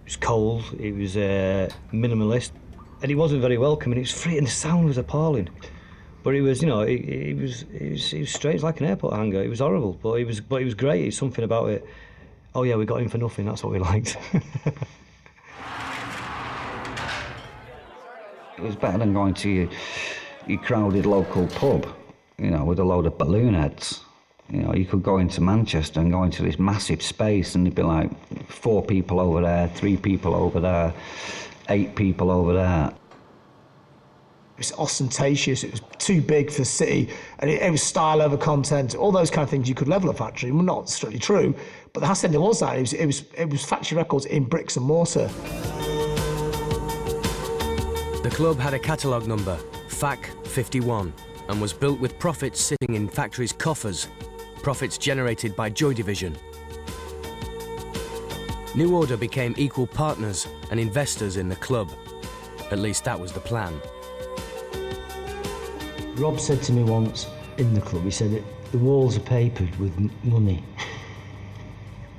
was cold, it was minimalist, and it wasn't very welcoming. It was free and the sound was appalling. But it was, you know, it was strange, like an airport hangar. It was horrible, but it was great. It's something about it. Oh yeah, we got in for nothing. That's what we liked. It was better than going to your crowded local pub, you know, with a load of balloon heads. You know, you could go into Manchester and go into this massive space, and there'd be like 4 people over there, 3 people over there, 8 people over there. It was ostentatious, it was too big for the city, and it was style over content, all those kind of things you could level a factory. Well, not strictly true, but the Hacienda was that. It was factory records in bricks and mortar. The club had a catalogue number, FAC 51, and was built with profits sitting in factories' coffers, profits generated by Joy Division. New Order became equal partners and investors in the club. At least that was the plan. Rob said to me once in the club, he said that the walls are papered with money.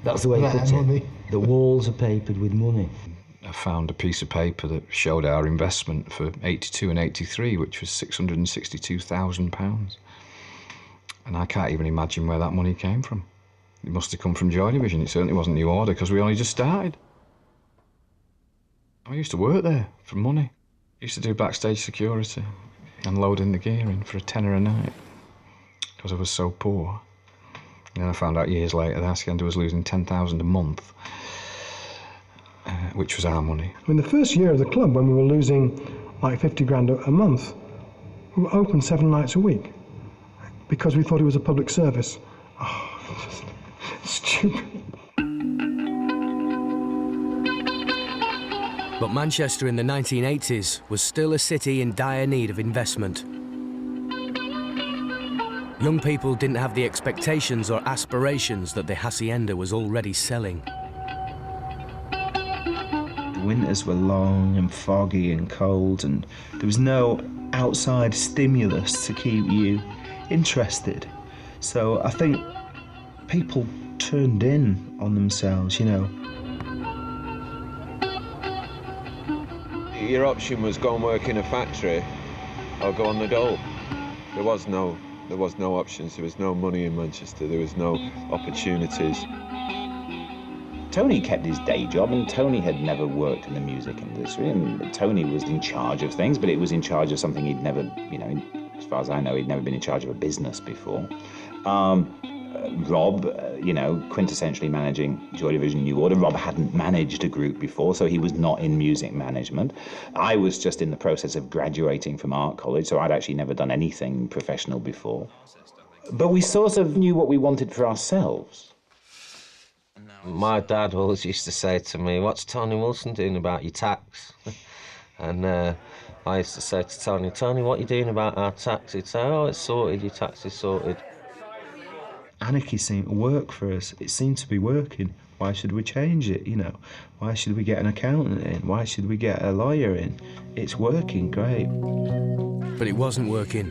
That's the way he put it. The walls are papered with money. I found a piece of paper that showed our investment for 82 and 83, which was £662,000. And I can't even imagine where that money came from. It must have come from Joy Division. It certainly wasn't New Order, because we only just started. I used to work there for money. I used to do backstage security and loading the gear in for £10 a night, because I was so poor. And then I found out years later that Hacienda was losing £10,000 a month, which was our money. I mean, the first year of the club, when we were losing like 50 grand a month, we were open 7 nights a week because we thought it was a public service. Oh, just stupid. But Manchester in the 1980s was still a city in dire need of investment. Young people didn't have the expectations or aspirations that the Hacienda was already selling. The winters were long and foggy and cold, and there was no outside stimulus to keep you interested. So I think people turned in on themselves, you know. Your option was go and work in a factory or go on the dole. There was no options. There was no money in Manchester. There was no opportunities. Tony kept his day job, and Tony had never worked in the music industry, and Tony was in charge of things, but it was in charge of something he'd never, you know, as far as I know, he'd never been in charge of a business before. Rob, you know, quintessentially managing Joy Division New Order. Rob hadn't managed a group before, so he was not in music management. I was just in the process of graduating from art college, so I'd actually never done anything professional before. But we sort of knew what we wanted for ourselves. My dad always used to say to me, "What's Tony Wilson doing about your tax?" And I used to say to Tony, "What are you doing about our tax?" He'd say, "Oh, it's sorted, your tax is sorted." Anarchy seemed to work for us. It seemed to be working. Why should we change it, you know? Why should we get an accountant in? Why should we get a lawyer in? It's working great. But it wasn't working.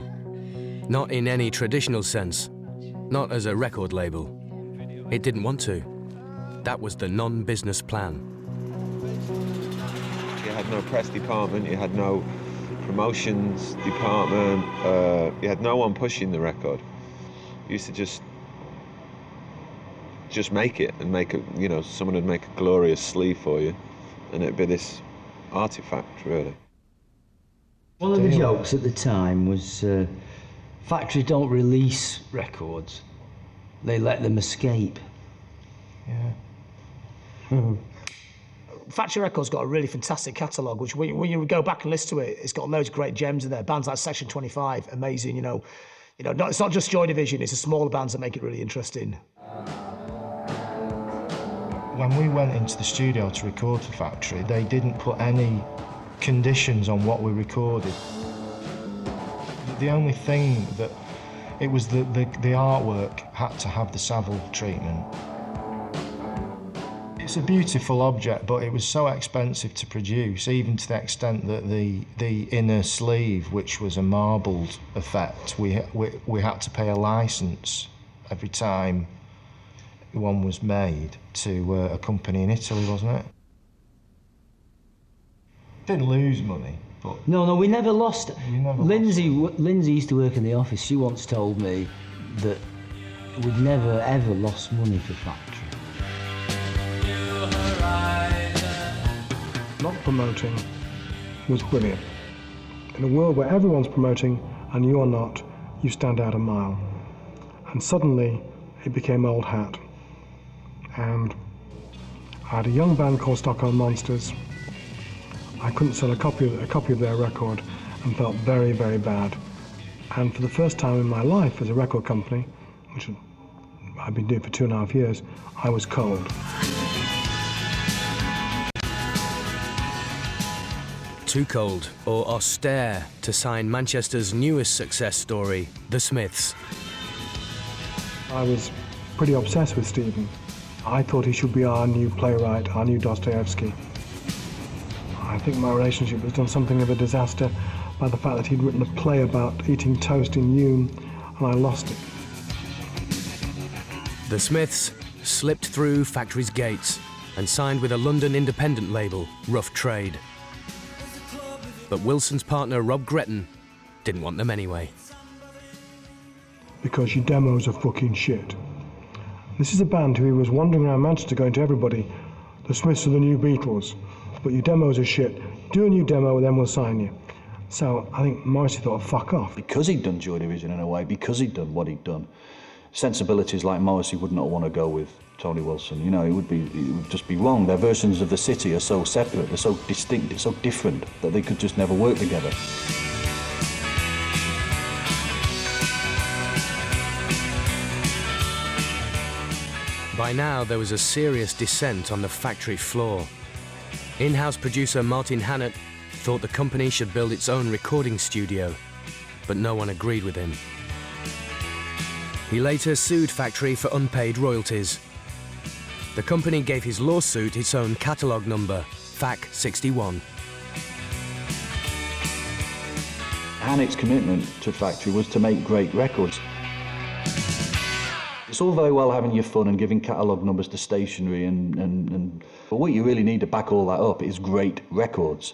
Not in any traditional sense. Not as a record label. It didn't want to. That was the non-business plan. You had no press department, you had no promotions department, you had no one pushing the record. You used to just make it and make it, you know, someone would make a glorious sleeve for you and it'd be this artifact, really. One of the jokes at the time was factories don't release records, they let them escape. Yeah. Factory Records got a really fantastic catalogue, which when you go back and listen to it, it's got loads of great gems in there. Bands like Section 25, amazing, you know, it's not just Joy Division, it's the smaller bands that make it really interesting. When we went into the studio to record for Factory, they didn't put any conditions on what we recorded. The only thing that, it was the artwork had to have the Saville treatment. It's a beautiful object, but it was so expensive to produce, even to the extent that the inner sleeve, which was a marbled effect, we had to pay a license every time one was made to a company in Italy, wasn't it? Didn't lose money, but... No, we never lost it. Lindsay used to work in the office. She once told me that we'd never, ever lost money for Factory. Not promoting was brilliant. In a world where everyone's promoting and you're not, you stand out a mile. And suddenly, it became old hat. And I had a young band called Stockholm Monsters. I couldn't sell a copy of their record and felt very, very bad. And for the first time in my life as a record company, which I've been doing for 2.5 years, I was cold. Too cold or austere to sign Manchester's newest success story, The Smiths. I was pretty obsessed with Stephen. I thought he should be our new playwright, our new Dostoevsky. I think my relationship was done something of a disaster by the fact that he'd written a play about eating toast in Hume, and I lost it. The Smiths slipped through Factory's gates and signed with a London independent label, Rough Trade. But Wilson's partner, Rob Gretton, didn't want them anyway. Because your demos are fucking shit. This is a band who was wandering around Manchester going to everybody, the Smiths are the new Beatles, but your demos are shit. Do a new demo and then we'll sign you. So I think Morrissey thought, fuck off. Because he'd done Joy Division in a way, because he'd done what he'd done, sensibilities like Morrissey would not want to go with Tony Wilson. You know, it would just be wrong. Their versions of the city are so separate, they're so distinct, they're so different that they could just never work together. By now, there was a serious dissent on the Factory floor. In-house producer Martin Hannett thought the company should build its own recording studio, but no one agreed with him. He later sued Factory for unpaid royalties. The company gave his lawsuit its own catalogue number, FAC 61. Hannett's commitment to Factory was to make great records. It's all very well having your fun and giving catalogue numbers to stationery, but what you really need to back all that up is great records.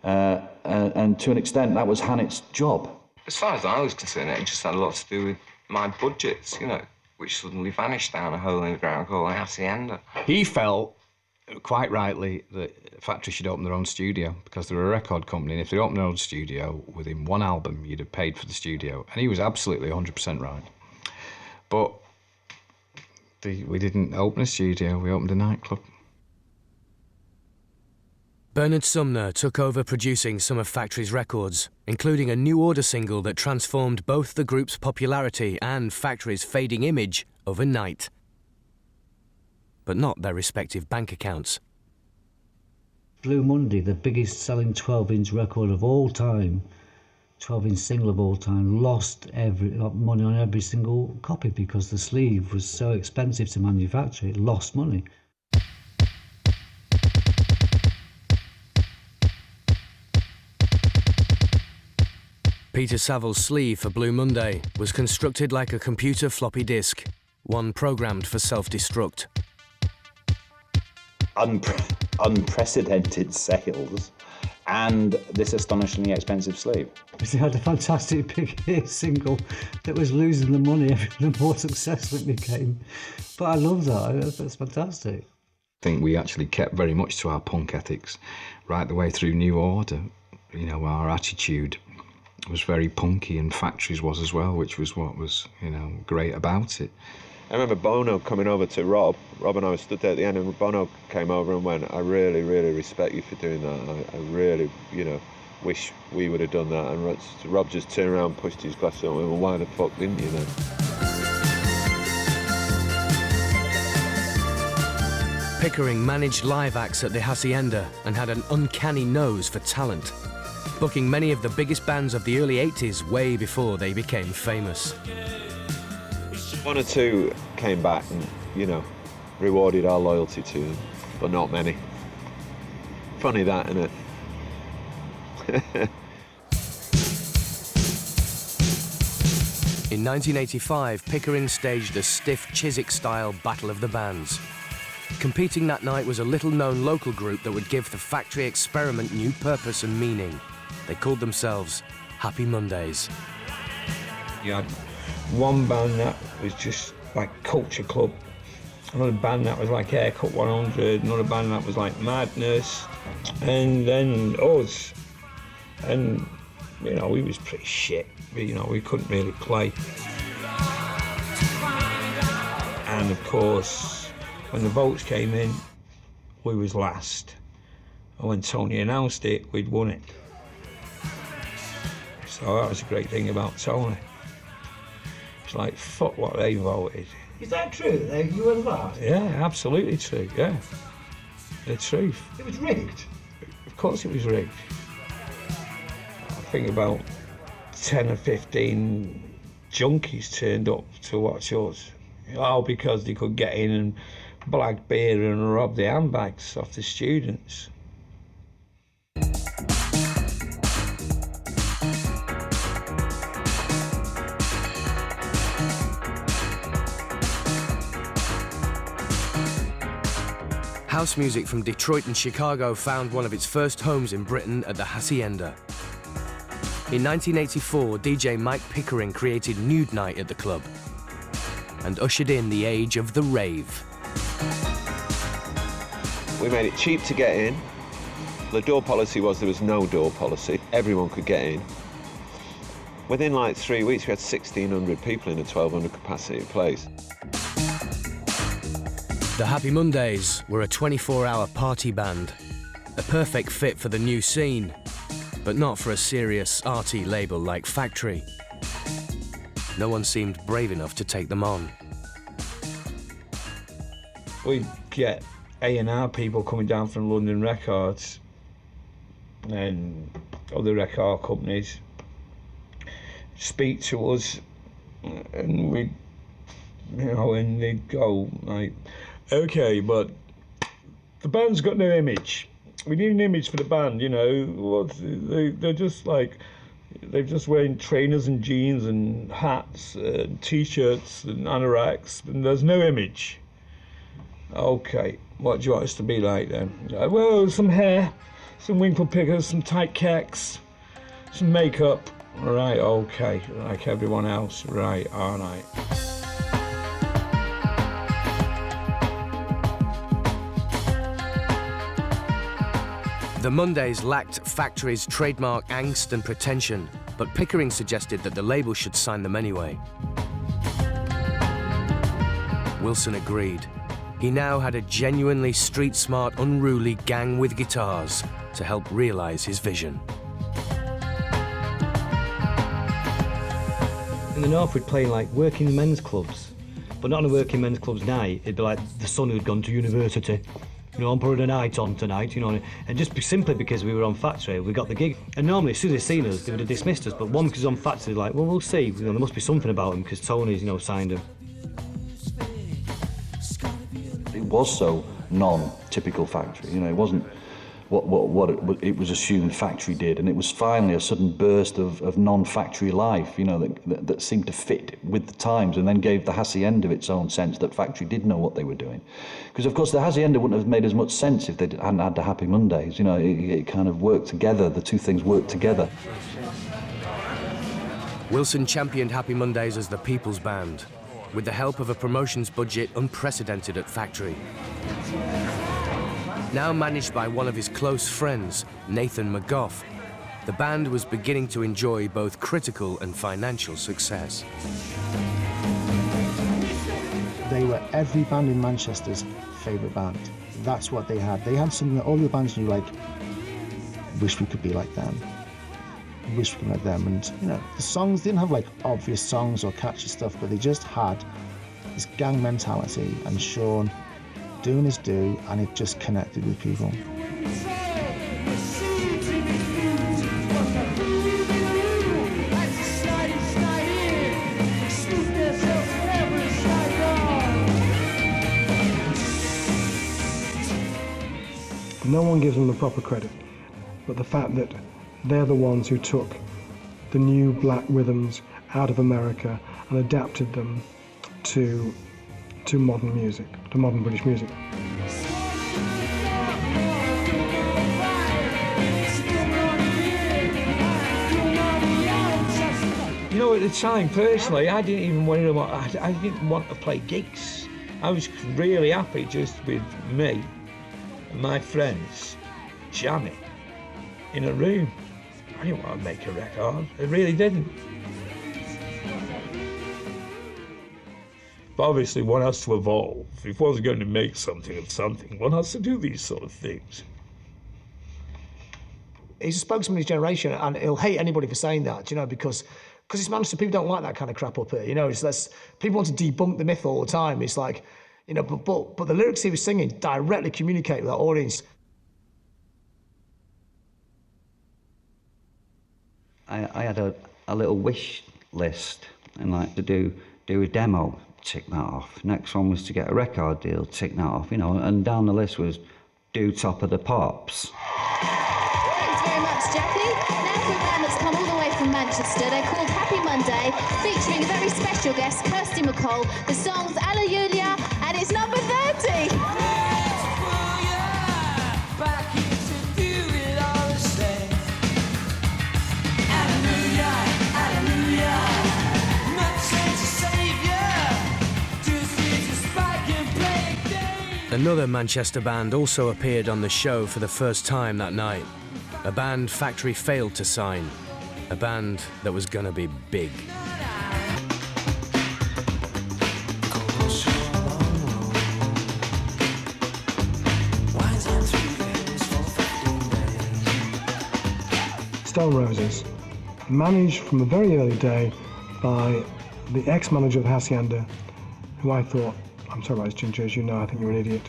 And to an extent, that was Hannett's job. As far as I was concerned, it just had a lot to do with my budgets, you know, which suddenly vanished down a hole in the ground called Hacienda. He felt, quite rightly, that Factory should open their own studio because they're a record company, and if they opened their own studio, within one album, you'd have paid for the studio. And he was absolutely 100% right. But we didn't open a studio, we opened a nightclub. Bernard Sumner took over producing some of Factory's records, including a New Order single that transformed both the group's popularity and Factory's fading image overnight. But not their respective bank accounts. Blue Monday, the biggest selling 12-inch record of all time, 12-inch single of all time, lost money on every single copy because the sleeve was so expensive to manufacture, it lost money. Peter Saville's sleeve for Blue Monday was constructed like a computer floppy disk, one programmed for self-destruct. Unprecedented sales and this astonishingly expensive sleeve. They had a fantastic big hit single that was losing the money the more successful it became. But I love that, that's fantastic. I think we actually kept very much to our punk ethics right the way through New Order. You know, our attitude was very punky, and Factories was as well, which was what was, you know, great about it. I remember Bono coming over to Rob. Rob and I stood there at the end, and Bono came over and went, "I really, really respect you for doing that. I really, you know, wish we would have done that." And Rob just turned around, pushed his glass up, and went, "Well, why the fuck didn't you then?" Pickering managed live acts at the Hacienda and had an uncanny nose for talent, booking many of the biggest bands of the early 80s way before they became famous. One or two came back and, you know, rewarded our loyalty to them, but not many. Funny that, isn't it? In 1985, Pickering staged a stiff Chiswick-style Battle of the Bands. Competing that night was a little-known local group that would give the Factory experiment new purpose and meaning. They called themselves Happy Mondays. You had one band that was just like Culture Club, another band that was like Haircut 100, another band that was like Madness, and then us. And, you know, we was pretty shit. You know, we couldn't really play. And of course, when the votes came in, we was last. And when Tony announced it, we'd won it. So that was a great thing about Tony. It's like, fuck what they voted. Is that true? You were last? Yeah, absolutely true, yeah. The truth. It was rigged? Of course it was rigged. I think about 10 or 15 junkies turned up to watch us. All because they could get in and blag beer and rob the handbags off the students. House music from Detroit and Chicago found one of its first homes in Britain at the Hacienda. In 1984, DJ Mike Pickering created Nude Night at the club and ushered in the age of the rave. We made it cheap to get in. The door policy was there was no door policy. Everyone could get in. Within like 3 weeks, we had 1,600 people in a 1,200 capacity place. The Happy Mondays were a 24-hour party band, a perfect fit for the new scene, but not for a serious, arty label like Factory. No one seemed brave enough to take them on. We'd get A&R people coming down from London Records and other record companies speak to us, and we'd, you know, and they'd go like, "Okay, but the band's got no image. We need an image for the band, you know. They're just like, They're just wearing trainers and jeans and hats and T-shirts and anoraks, and there's no image. Okay, what do you want us to be like then? Well, some hair, some wrinkle pickers, some tight kecks, some makeup. Right, okay, like everyone else. Right, all right. The Mondays lacked Factory's trademark angst and pretension, but Pickering suggested that the label should sign them anyway. Wilson agreed. He now had a genuinely street-smart, unruly gang with guitars to help realise his vision. In the north, we'd play in like working men's clubs, but not on a working men's club's night. It'd be like the son who'd gone to university. You know, I'm putting a night on tonight, you know, and just simply because we were on Factory, we got the gig. And normally, as soon as they'd seen us, they would have dismissed us, but one because on Factory, like, well, we'll see. You know, there must be something about him because Tony's, you know, signed him. It was so non-typical Factory, you know, it wasn't what it was assumed Factory did, and it was finally a sudden burst of non-Factory life, you know, that seemed to fit with the times, and then gave the Hacienda its own sense that Factory did know what they were doing. Because of course the Hacienda wouldn't have made as much sense if they hadn't had the Happy Mondays, you know, it kind of worked together, the two things worked together. Wilson championed Happy Mondays as the people's band, with the help of a promotions budget unprecedented at Factory. Now managed by one of his close friends, Nathan McGough, the band was beginning to enjoy both critical and financial success. They were every band in Manchester's favourite band. That's what they had. They had something that all the bands knew, like, wish we could be like them. Wish we could be like them. And, you know, the songs didn't have, like, obvious songs or catchy stuff, but they just had this gang mentality, and Sean doing his do, and it just connected with people. No one gives them the proper credit, but the fact that they're the ones who took the new black rhythms out of America and adapted them to modern music, to modern British music. You know, at the time, personally, I didn't even want to. I didn't want to play gigs. I was really happy just with me and my friends jamming in a room. I didn't want to make a record. I really didn't. But obviously, one has to evolve. If one's going to make something of something, one has to do these sort of things. He's a spokesman of his generation, and he'll hate anybody for saying that, you know, because it's Manchester. People don't like that kind of crap up here, you know. People want to debunk the myth all the time. It's like, you know, but the lyrics he was singing directly communicate with our audience. I had a little wish list, and like to do a demo, tick that off. Next one was to get a record deal, tick that off, you know, and down the list was do Top of the Pops. Thanks very much, Jackie. Now for a band that's come all the way from Manchester. They're called Happy Monday, featuring a very special guest, Kirsty McCall. The song's Alleluia, and it's number 30. Another Manchester band also appeared on the show for the first time that night. A band Factory failed to sign. A band that was gonna be big. Stone Roses, managed from a very early day by the ex-manager of Hacienda, who I thought, I'm sorry about this, Ginger, as you know, I think you're an idiot.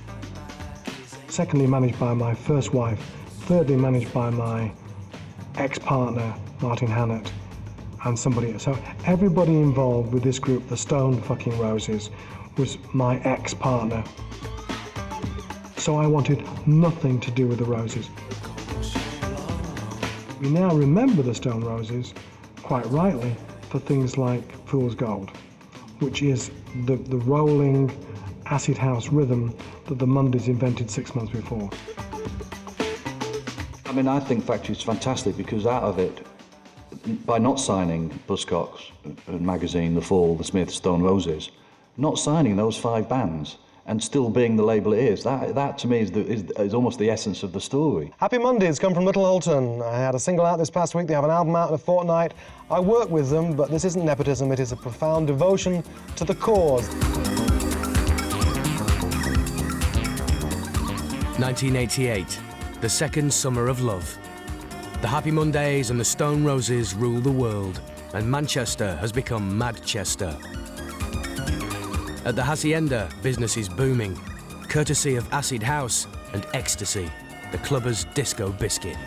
Secondly, managed by my first wife. Thirdly, managed by my ex-partner, Martin Hannett, and somebody else. So everybody involved with this group, the Stone fucking Roses, was my ex-partner. So I wanted nothing to do with the Roses. We now remember the Stone Roses quite rightly, for things like Fool's Gold, which is the rolling acid house rhythm that the Mondays invented 6 months before. I mean, I think Factory's fantastic because out of it, by not signing Buzzcocks, Magazine, The Fall, The Smiths, Stone Roses, not signing those 5 bands and still being the label it is, that to me is almost the essence of the story. Happy Mondays come from Little Alton. I had a single out this past week. They have an album out in a fortnight. I work with them, but this isn't nepotism. It is a profound devotion to the cause. 1988, the second summer of love. The Happy Mondays and the Stone Roses rule the world, and Manchester has become Madchester. At the Hacienda, business is booming, courtesy of Acid House and Ecstasy, the clubber's disco biscuit.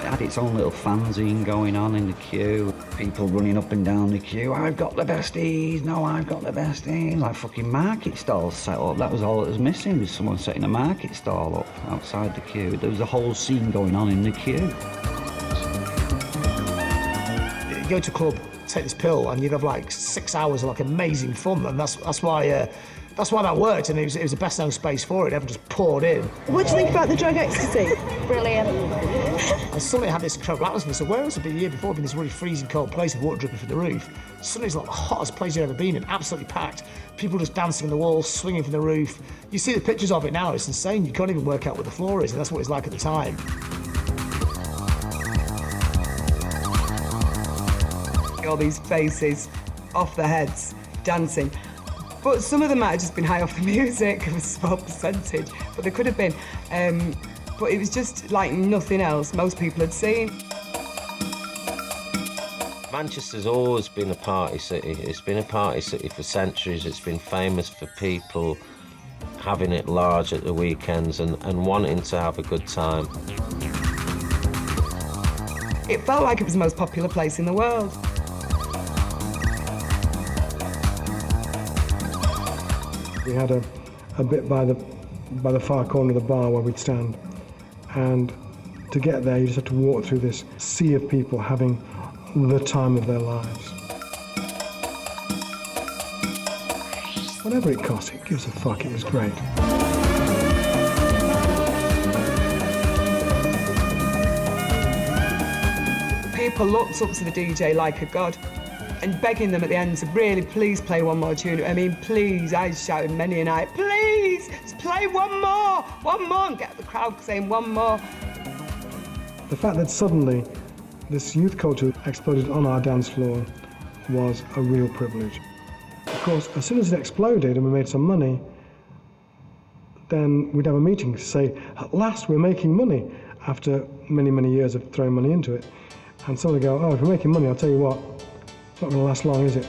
It had its own little fanzine going on in the queue, people running up and down the queue, I've got the besties, no, I've got the besties, like fucking market stalls set up. That was all that was missing, was someone setting a market stall up outside the queue. There was a whole scene going on in the queue. You go to a club, take this pill, and you'd have like 6 hours of like amazing fun, and that's why that worked, and it was the best known space for it. Everyone just poured in. What do you think about the drug ecstasy? Brilliant. And suddenly it had this incredible atmosphere. So where else had been the year before, been this really freezing cold place with water dripping from the roof? Suddenly it's like the hottest place you've ever been in, absolutely packed. People just dancing on the walls, swinging from the roof. You see the pictures of it now, it's insane. You can't even work out what the floor is, and that's what it's like at the time. All these faces off their heads, dancing. But some of them might have just been high off the music, of a small percentage, but they could have been. But it was just like nothing else most people had seen. Manchester's always been a party city. It's been a party city for centuries. It's been famous for people having it large at the weekends and wanting to have a good time. It felt like it was the most popular place in the world. We had a bit by the far corner of the bar where we'd stand, and to get there you just have to walk through this sea of people having the time of their lives. Whatever it cost, it gives a fuck, it was great. People looked up to the DJ like a god, and begging them at the end to really please play one more tune. I mean, please, I shouted many a night, please, just play one more, and get the crowd saying one more. The fact that suddenly this youth culture exploded on our dance floor was a real privilege. Of course, as soon as it exploded and we made some money, then we'd have a meeting to say, at last we're making money, after many, many years of throwing money into it. And someone would go, oh, if we're making money, I'll tell you what, it's not going to last long, is it?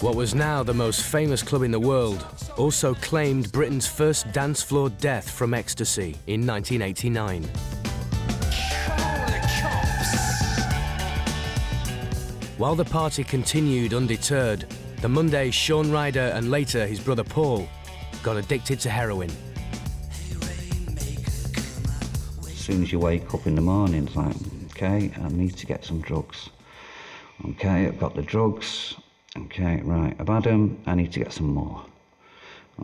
What was now the most famous club in the world also claimed Britain's first dance floor death from ecstasy in 1989. While the party continued undeterred, the Mondays Sean Ryder and later his brother Paul got addicted to heroin. As soon as you wake up in the morning, it's like, okay, I need to get some drugs. Okay, I've got the drugs. Okay, right, I've had them, I need to get some more.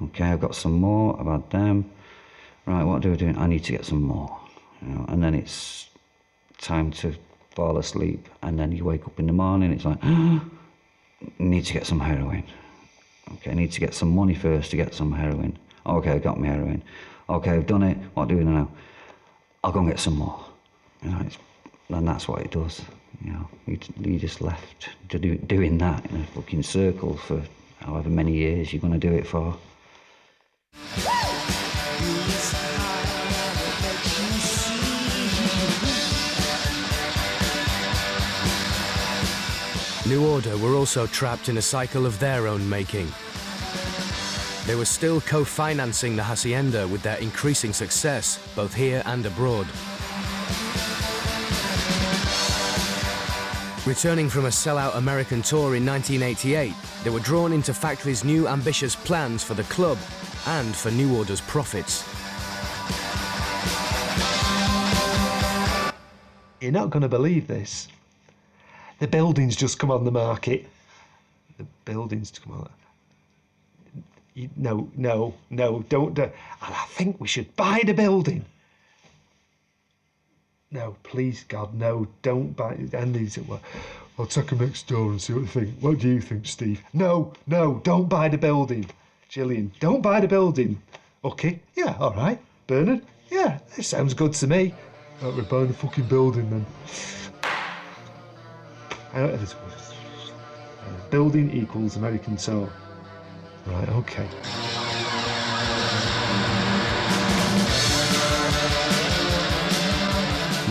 Okay, I've got some more, I've had them. Right, what do I do? I need to get some more. You know, and then it's time to fall asleep, and then you wake up in the morning, it's like, I need to get some heroin. Okay, I need to get some money first to get some heroin. Okay, I got my heroin. Okay, I've done it, what do I do now? I'll go and get some more. You know, and that's what it does. You know, you just left doing that in a fucking circle for however many years you're going to do it for. New Order were also trapped in a cycle of their own making. They were still co-financing the Hacienda with their increasing success, both here and abroad. Returning from a sellout American tour in 1988, they were drawn into Factory's new ambitious plans for the club and for New Order's profits. You're not going to believe this. The building's just come on the market. The building's come on. No, don't. And I think we should buy the building. No, please, God, no, don't buy it. Andy said, well, I'll take them next door and see what they think. What do you think, Steve? No, don't buy the building. Gillian, don't buy the building. Okay, yeah, all right. Bernard, yeah, it sounds good to me. Right, we're buying the fucking building then. Building equals American tour. Right, okay.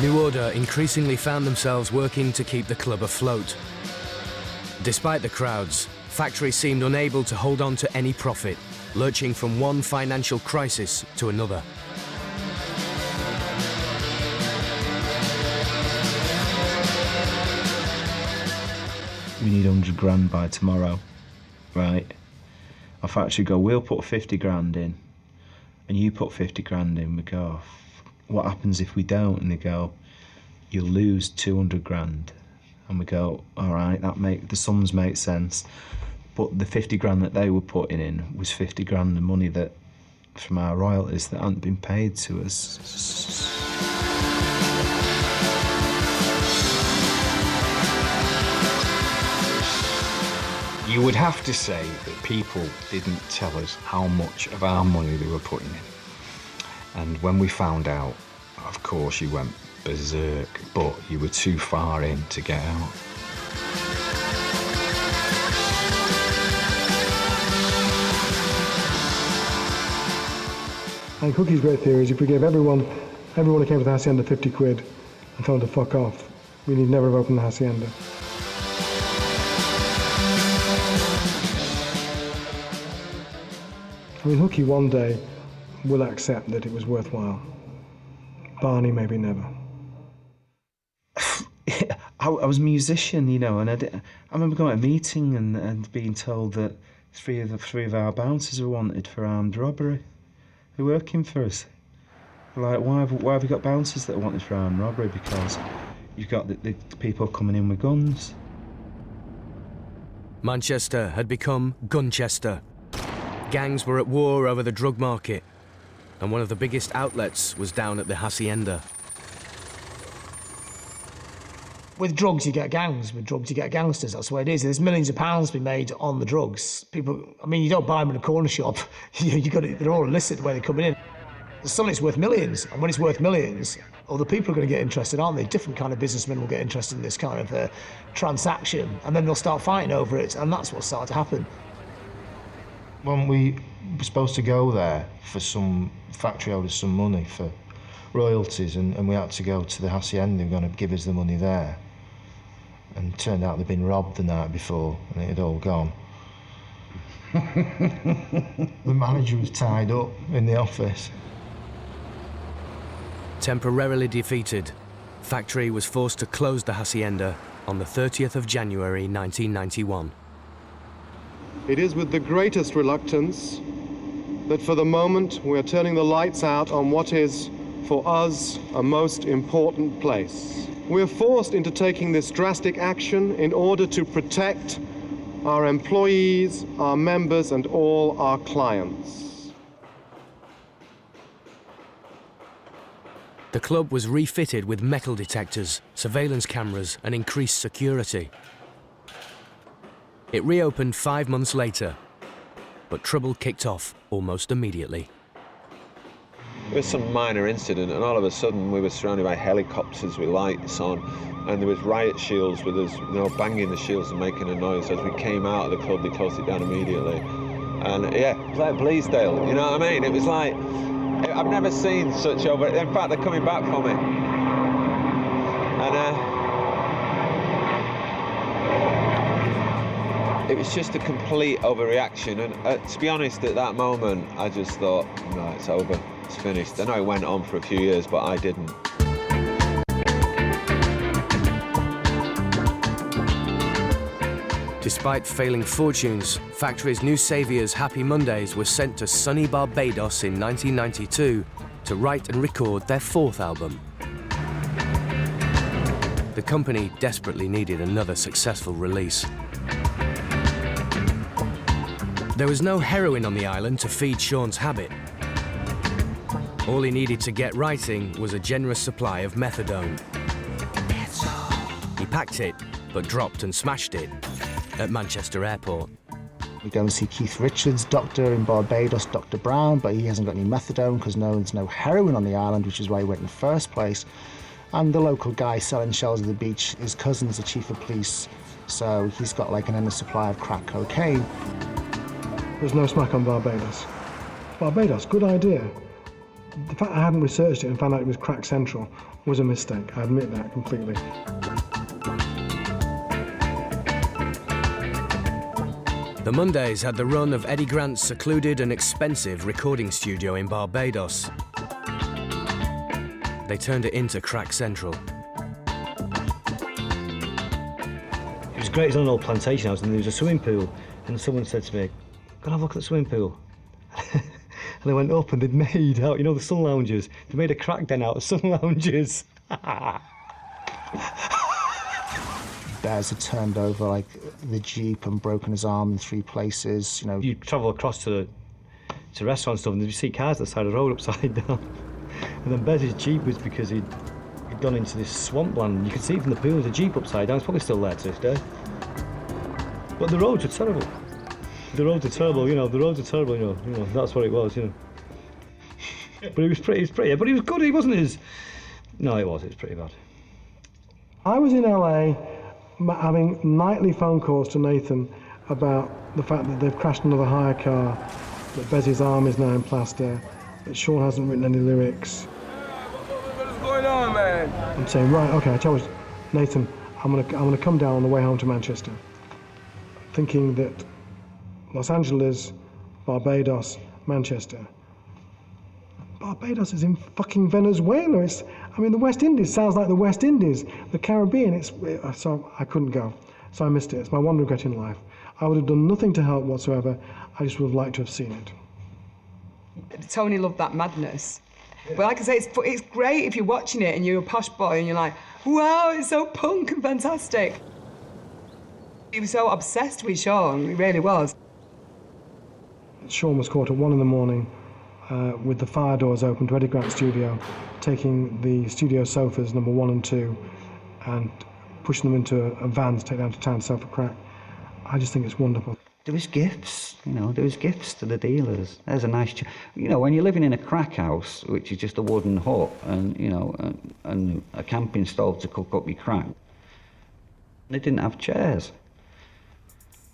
New Order increasingly found themselves working to keep the club afloat. Despite the crowds, Factory seemed unable to hold on to any profit, lurching from one financial crisis to another. We need 100 grand by tomorrow, right? Our Factory go, we'll put 50 grand in, and you put 50 grand in. We go, what happens if we don't? And they go, you'll lose 200 grand. And we go, all right, the sums make sense. But the 50 grand that they were putting in was 50 grand of money that, from our royalties, that hadn't been paid to us. You would have to say that people didn't tell us how much of our money they were putting in. And when we found out, of course, you went berserk, but you were too far in to get out. And Cookie's great theory is if we gave everyone who came to the Hacienda 50 quid and told them to fuck off, we need never have opened the Hacienda. I mean, Hookie one day will accept that it was worthwhile. Barney, maybe never. I was a musician, you know, and I remember going to a meeting and being told that three of our bouncers were wanted for armed robbery. They're working for us. Like, why have we got bouncers that are wanted for armed robbery? Because you've got the people coming in with guns. Manchester had become Gunchester. Gangs were at war over the drug market, and one of the biggest outlets was down at the Hacienda. With drugs, you get gangs. With drugs, you get gangsters. That's the way it is. There's millions of pounds to be made on the drugs. People, I mean, you don't buy them in a corner shop. They're all illicit the way they're coming in. Suddenly it's worth millions, and when it's worth millions, other people are going to get interested, aren't they? Different kind of businessmen will get interested in this kind of transaction, and then they'll start fighting over it, and that's what started to happen. When we were supposed to go there for some factory owed us some money for royalties, and we had to go to the Hacienda, they were going to give us the money there. And it turned out they'd been robbed the night before, and it had all gone. The manager was tied up in the office. Temporarily defeated, Factory was forced to close the Hacienda on the 30th of January 1991. It is with the greatest reluctance that for the moment we are turning the lights out on what is, for us, a most important place. We are forced into taking this drastic action in order to protect our employees, our members, and all our clients. The club was refitted with metal detectors, surveillance cameras, and increased security. It reopened 5 months later, but trouble kicked off almost immediately. There was some minor incident, and all of a sudden we were surrounded by helicopters with lights on, and there was riot shields with us, banging the shields and making a noise. As we came out of the club, they closed it down immediately. And yeah, it was like Bleasdale, you know what I mean? It was like, I've never seen such over. In fact, they're coming back for me. And it was just a complete overreaction. And to be honest, at that moment, I just thought, no, it's over. It's finished. I know it went on for a few years, but I didn't. Despite failing fortunes, Factory's new saviours Happy Mondays were sent to sunny Barbados in 1992 to write and record their fourth album. The company desperately needed another successful release. There was no heroin on the island to feed Sean's habit. All he needed to get writing was a generous supply of methadone. He packed it, but dropped and smashed it at Manchester Airport. We go and see Keith Richards' doctor in Barbados, Dr. Brown, but he hasn't got any methadone because there's no heroin on the island, which is why he went in the first place. And the local guy selling shells at the beach, his cousin's the chief of police, so he's got like an endless supply of crack cocaine. There's no smack on Barbados. Barbados, good idea. The fact I hadn't researched it and found out it was crack central was a mistake. I admit that completely. The Mondays had the run of Eddie Grant's secluded and expensive recording studio in Barbados. They turned it into crack central. It was great. It was on an old plantation house, and there was a swimming pool. And someone said to me, "Go and have a look at the swimming pool." And I went up, and they'd made out, the sun lounges. They made a crack den out of sun lounges. Bears had turned over like the Jeep and broken his arm in 3 places. You travel across to restaurants and stuff, and you see cars at the side of the road upside down. And then Bez's Jeep was because he'd gone into this swampland. You could see from the pool the Jeep upside down. It's probably still there to this day. But the roads were terrible. The roads are terrible, the roads are terrible, that's what it was, But it was pretty, yeah, but he was good, he wasn't as... No, it was pretty bad. I was in LA having nightly phone calls to Nathan about the fact that they've crashed another hire car, that Bez's arm is now in plaster, that Sean hasn't written any lyrics. What's going on, man? I'm saying, right, okay, I tell you, Nathan, I'm gonna come down on the way home to Manchester, thinking that Los Angeles, Barbados, Manchester. Barbados is in fucking Venezuela. The West Indies sounds like the West Indies, the Caribbean. So I couldn't go. So I missed it. It's my one regret in life. I would have done nothing to help whatsoever. I just would have liked to have seen it. Tony loved that madness. But like I say, it's great if you're watching it and you're a posh boy and you're like, wow, it's so punk and fantastic. He was so obsessed with Sean, he really was. Sean was caught at 1 a.m. With the fire doors open to Eddie Grant's studio, taking the studio sofas number 1 and 2 and pushing them into a van to take down to town to sell for crack. I just think it's wonderful. There was gifts, there was gifts to the dealers. There's a nice, when you're living in a crack house, which is just a wooden hut, and and a camping stove to cook up your crack, they didn't have chairs.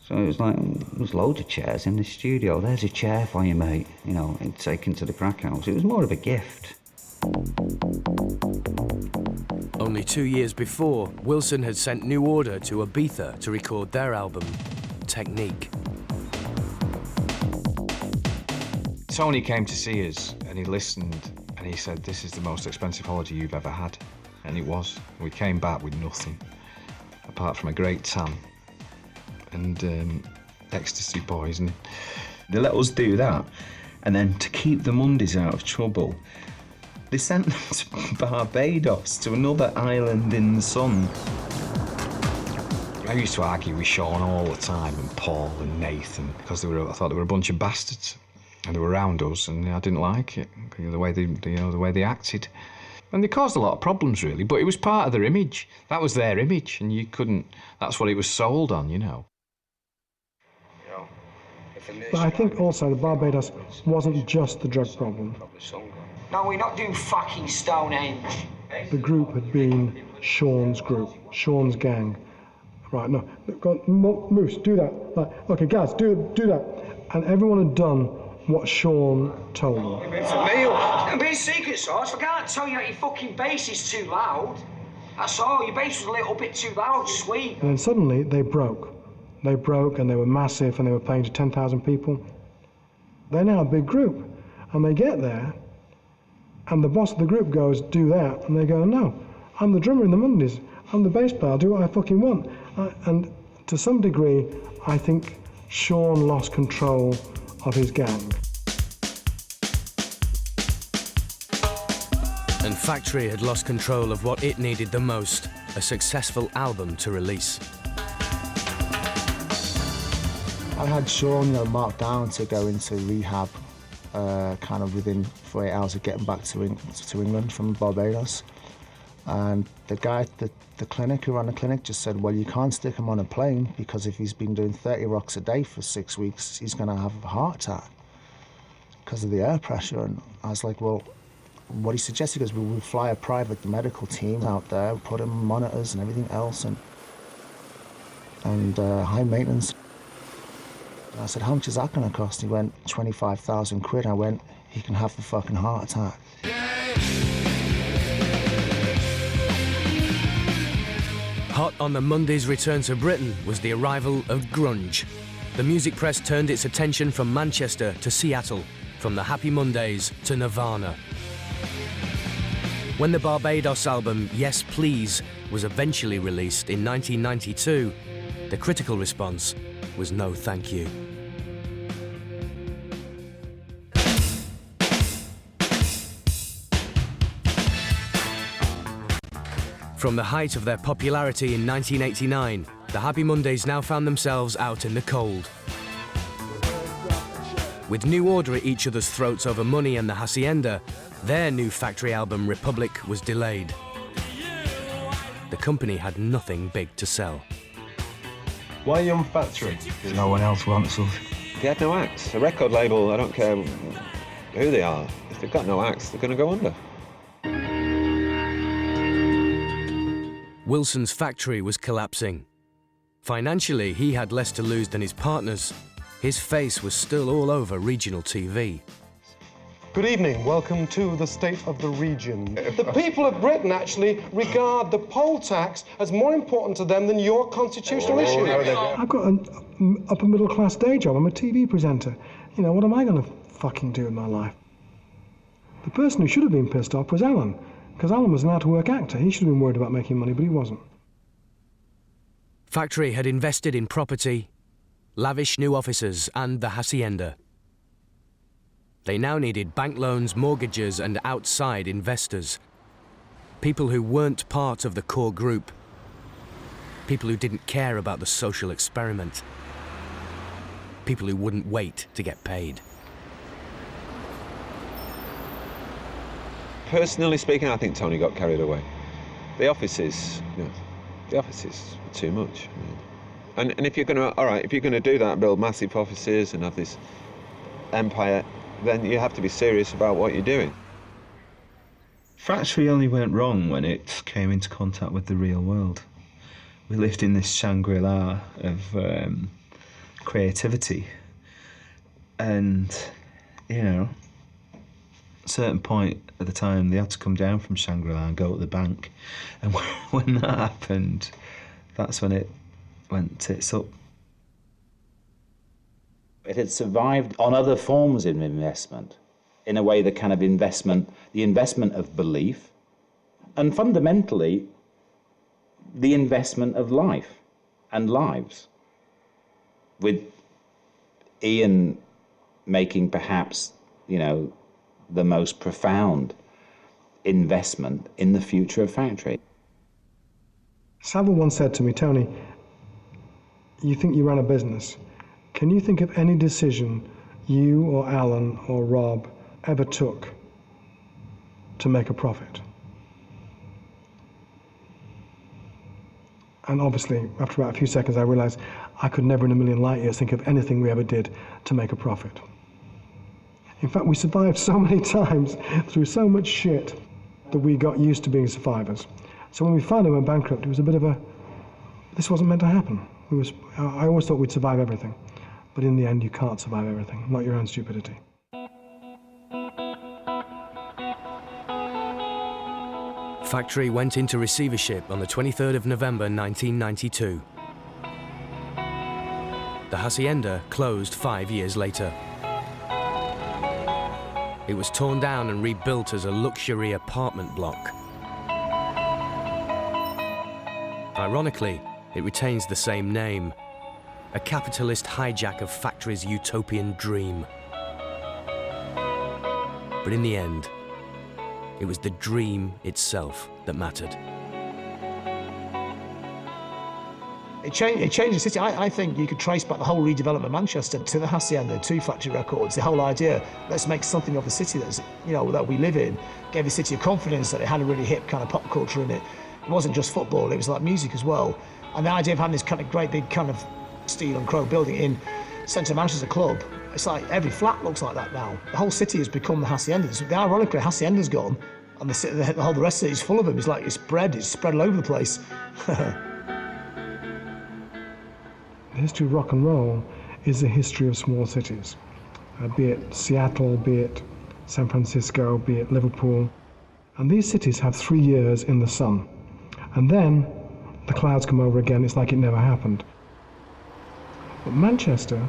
So it was like, there's loads of chairs in the studio. There's a chair for you, mate. Taken to the crack house. It was more of a gift. Only 2 years before, Wilson had sent New Order to Ibiza to record their album, Technique. Tony came to see us, and he listened, and he said, "This is the most expensive holiday you've ever had." And it was. We came back with nothing, apart from a great tan and ecstasy poisoning. They let us do that, and then to keep the Mondays out of trouble, they sent them to Barbados, to another island in the sun. I used to argue with Sean all the time, and Paul and Nathan, because I thought they were a bunch of bastards, and they were around us, and I didn't like it, the way they acted. And they caused a lot of problems, really, but it was part of their image. That was their image, and that's what it was sold on, But I think also the Barbados wasn't just the drug problem. No, we're not doing fucking Stonehenge. The group had been Sean's group, Sean's gang. Right, no, go on, Moose, do that. Right, okay, Gaz, do that. And everyone had done what Sean told them. For me, it'll be a secret sauce. I can't tell you that your fucking bass is too loud. That's all. Your bass was a little bit too loud, sweet. And then suddenly they broke. They broke and they were massive and they were playing to 10,000 people. They're now a big group. And they get there and the boss of the group goes, do that. And they go, no, I'm the drummer in the Mondays. I'm the bass player. I'll do what I fucking want. And To some degree, I think Sean lost control of his gang. And Factory had lost control of what it needed the most, a successful album to release. I had Sean, marked down to go into rehab kind of within 48 hours of getting back to England from Barbados. And the guy at the clinic, who ran the clinic, just said, well, you can't stick him on a plane because if he's been doing 30 rocks a day for 6 weeks, he's going to have a heart attack because of the air pressure. And I was like, well, what he suggested is we'll fly a private medical team out there, put him on monitors and everything else, and high maintenance. And I said, how much is that going to cost? He went, 25,000 quid. I went, he can have the fucking heart attack. Hot on the Monday's return to Britain was the arrival of grunge. The music press turned its attention from Manchester to Seattle, from the Happy Mondays to Nirvana. When the Barbados album Yes Please was eventually released in 1992, the critical response was no thank you. From the height of their popularity in 1989, the Happy Mondays now found themselves out in the cold. With New Order at each other's throats over money and the Hacienda, their new Factory album Republic was delayed. The company had nothing big to sell. Why Young Factory? No one else wants us. They had no acts. A record label, I don't care who they are, if they've got no acts, they're going to go under. Wilson's Factory was collapsing. Financially, he had less to lose than his partners. His face was still all over regional TV. Good evening. Welcome to the State of the Region. The people of Britain actually regard the poll tax as more important to them than your constitutional issue. I've got an upper middle class day job. I'm a TV presenter. What am I going to fucking do in my life? The person who should have been pissed off was Alan, because Alan was an out-of-work actor. He should have been worried about making money, but he wasn't. Factory had invested in property, lavish new offices and the Hacienda. They now needed bank loans, mortgages and outside investors. People who weren't part of the core group. People who didn't care about the social experiment. People who wouldn't wait to get paid. Personally speaking, I think Tony got carried away. The offices were too much. And if you're going to do that, build massive offices and have this empire, then you have to be serious about what you're doing. Factory only went wrong when it came into contact with the real world. We lived in this Shangri-La of creativity, and at a certain point at the time they had to come down from Shangri-La and go to the bank, and when that happened, that's when it went tits up. It had survived on other forms of investment, in a way the kind of investment, the investment of belief, and fundamentally the investment of life and lives, with Ian making perhaps, the most profound investment in the future of Factory. Saville once said to me, Tony, you think you ran a business. Can you think of any decision you or Alan or Rob ever took to make a profit? And obviously, after about a few seconds, I realized I could never in a million light years think of anything we ever did to make a profit. In fact, we survived so many times through so much shit that we got used to being survivors. So when we finally went bankrupt, it was a bit of this wasn't meant to happen. I always thought we'd survive everything. But in the end, you can't survive everything, not your own stupidity. Factory went into receivership on the 23rd of November 1992. The Hacienda closed 5 years later. It was torn down and rebuilt as a luxury apartment block. Ironically, it retains the same name. A capitalist hijack of factory's utopian dream. But in the end, it was the dream itself that mattered. It changed the city. I think you could trace back the whole redevelopment of Manchester to the Hacienda, to Factory Records. The whole idea, let's make something of the city that's, that we live in, gave the city a confidence that it had a really hip kind of pop culture in it. It wasn't just football, it was like music as well. And the idea of having this kind of great big kind of steel and crow building in centre of Manchester Club, it's like every flat looks like that now. The whole city has become the Hacienda. Ironically, Hacienda's gone, and the whole rest of it is full of them. It's like it's spread all over the place. The history of rock and roll is the history of small cities, be it Seattle, be it San Francisco, be it Liverpool. And these cities have 3 years in the sun. And then the clouds come over again, it's like it never happened. But Manchester,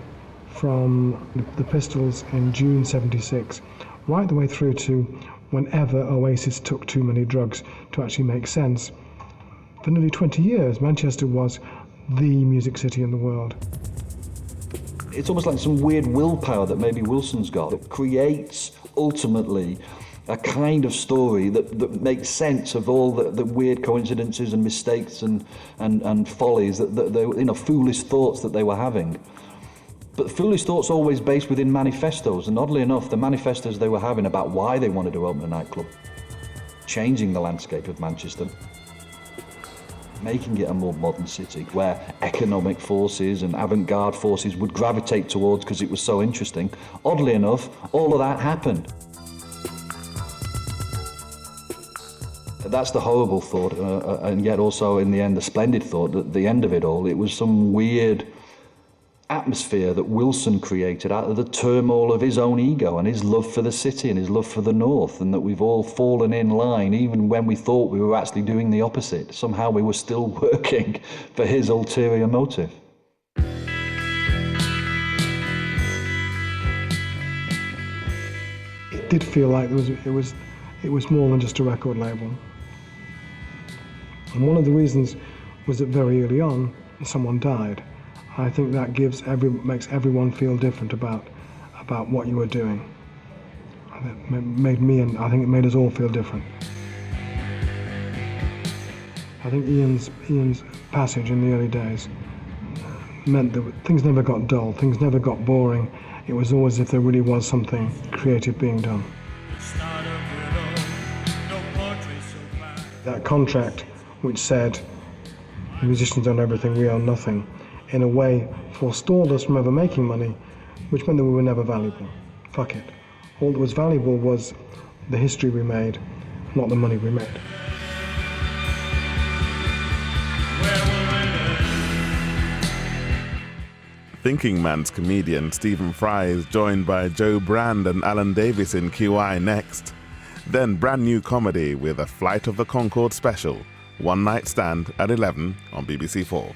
from the Pistols in June '76, right the way through to whenever Oasis took too many drugs to actually make sense, for nearly 20 years, Manchester was the music city in the world. It's almost like some weird willpower that maybe Wilson's got that creates ultimately a kind of story that makes sense of all the weird coincidences and mistakes and follies that they, foolish thoughts that they were having. But foolish thoughts always based within manifestos, and oddly enough, the manifestos they were having about why they wanted to open a nightclub, changing the landscape of Manchester, making it a more modern city where economic forces and avant-garde forces would gravitate towards because it was so interesting. Oddly enough, all of that happened. That's the horrible thought, and yet also in the end the splendid thought that at the end of it all, it was some weird atmosphere that Wilson created out of the turmoil of his own ego and his love for the city and his love for the North, and that we've all fallen in line even when we thought we were actually doing the opposite. Somehow we were still working for his ulterior motive. It did feel like it was more than just a record label. And one of the reasons was that very early on someone died. I think that makes everyone feel different about what you were doing. It made me, and I think it made us all feel different. I think Ian's passage in the early days meant that things never got dull, things never got boring. It was always as if there really was something creative being done. That contract which said the musicians own everything, we own nothing, in a way forestalled us from ever making money, which meant that we were never valuable. Fuck it. All that was valuable was the history we made, not the money we made. Thinking Man's comedian Stephen Fry is joined by Joe Brand and Alan Davis in QI next. Then brand new comedy with a Flight of the Conchords special, One Night Stand at 11 on BBC4.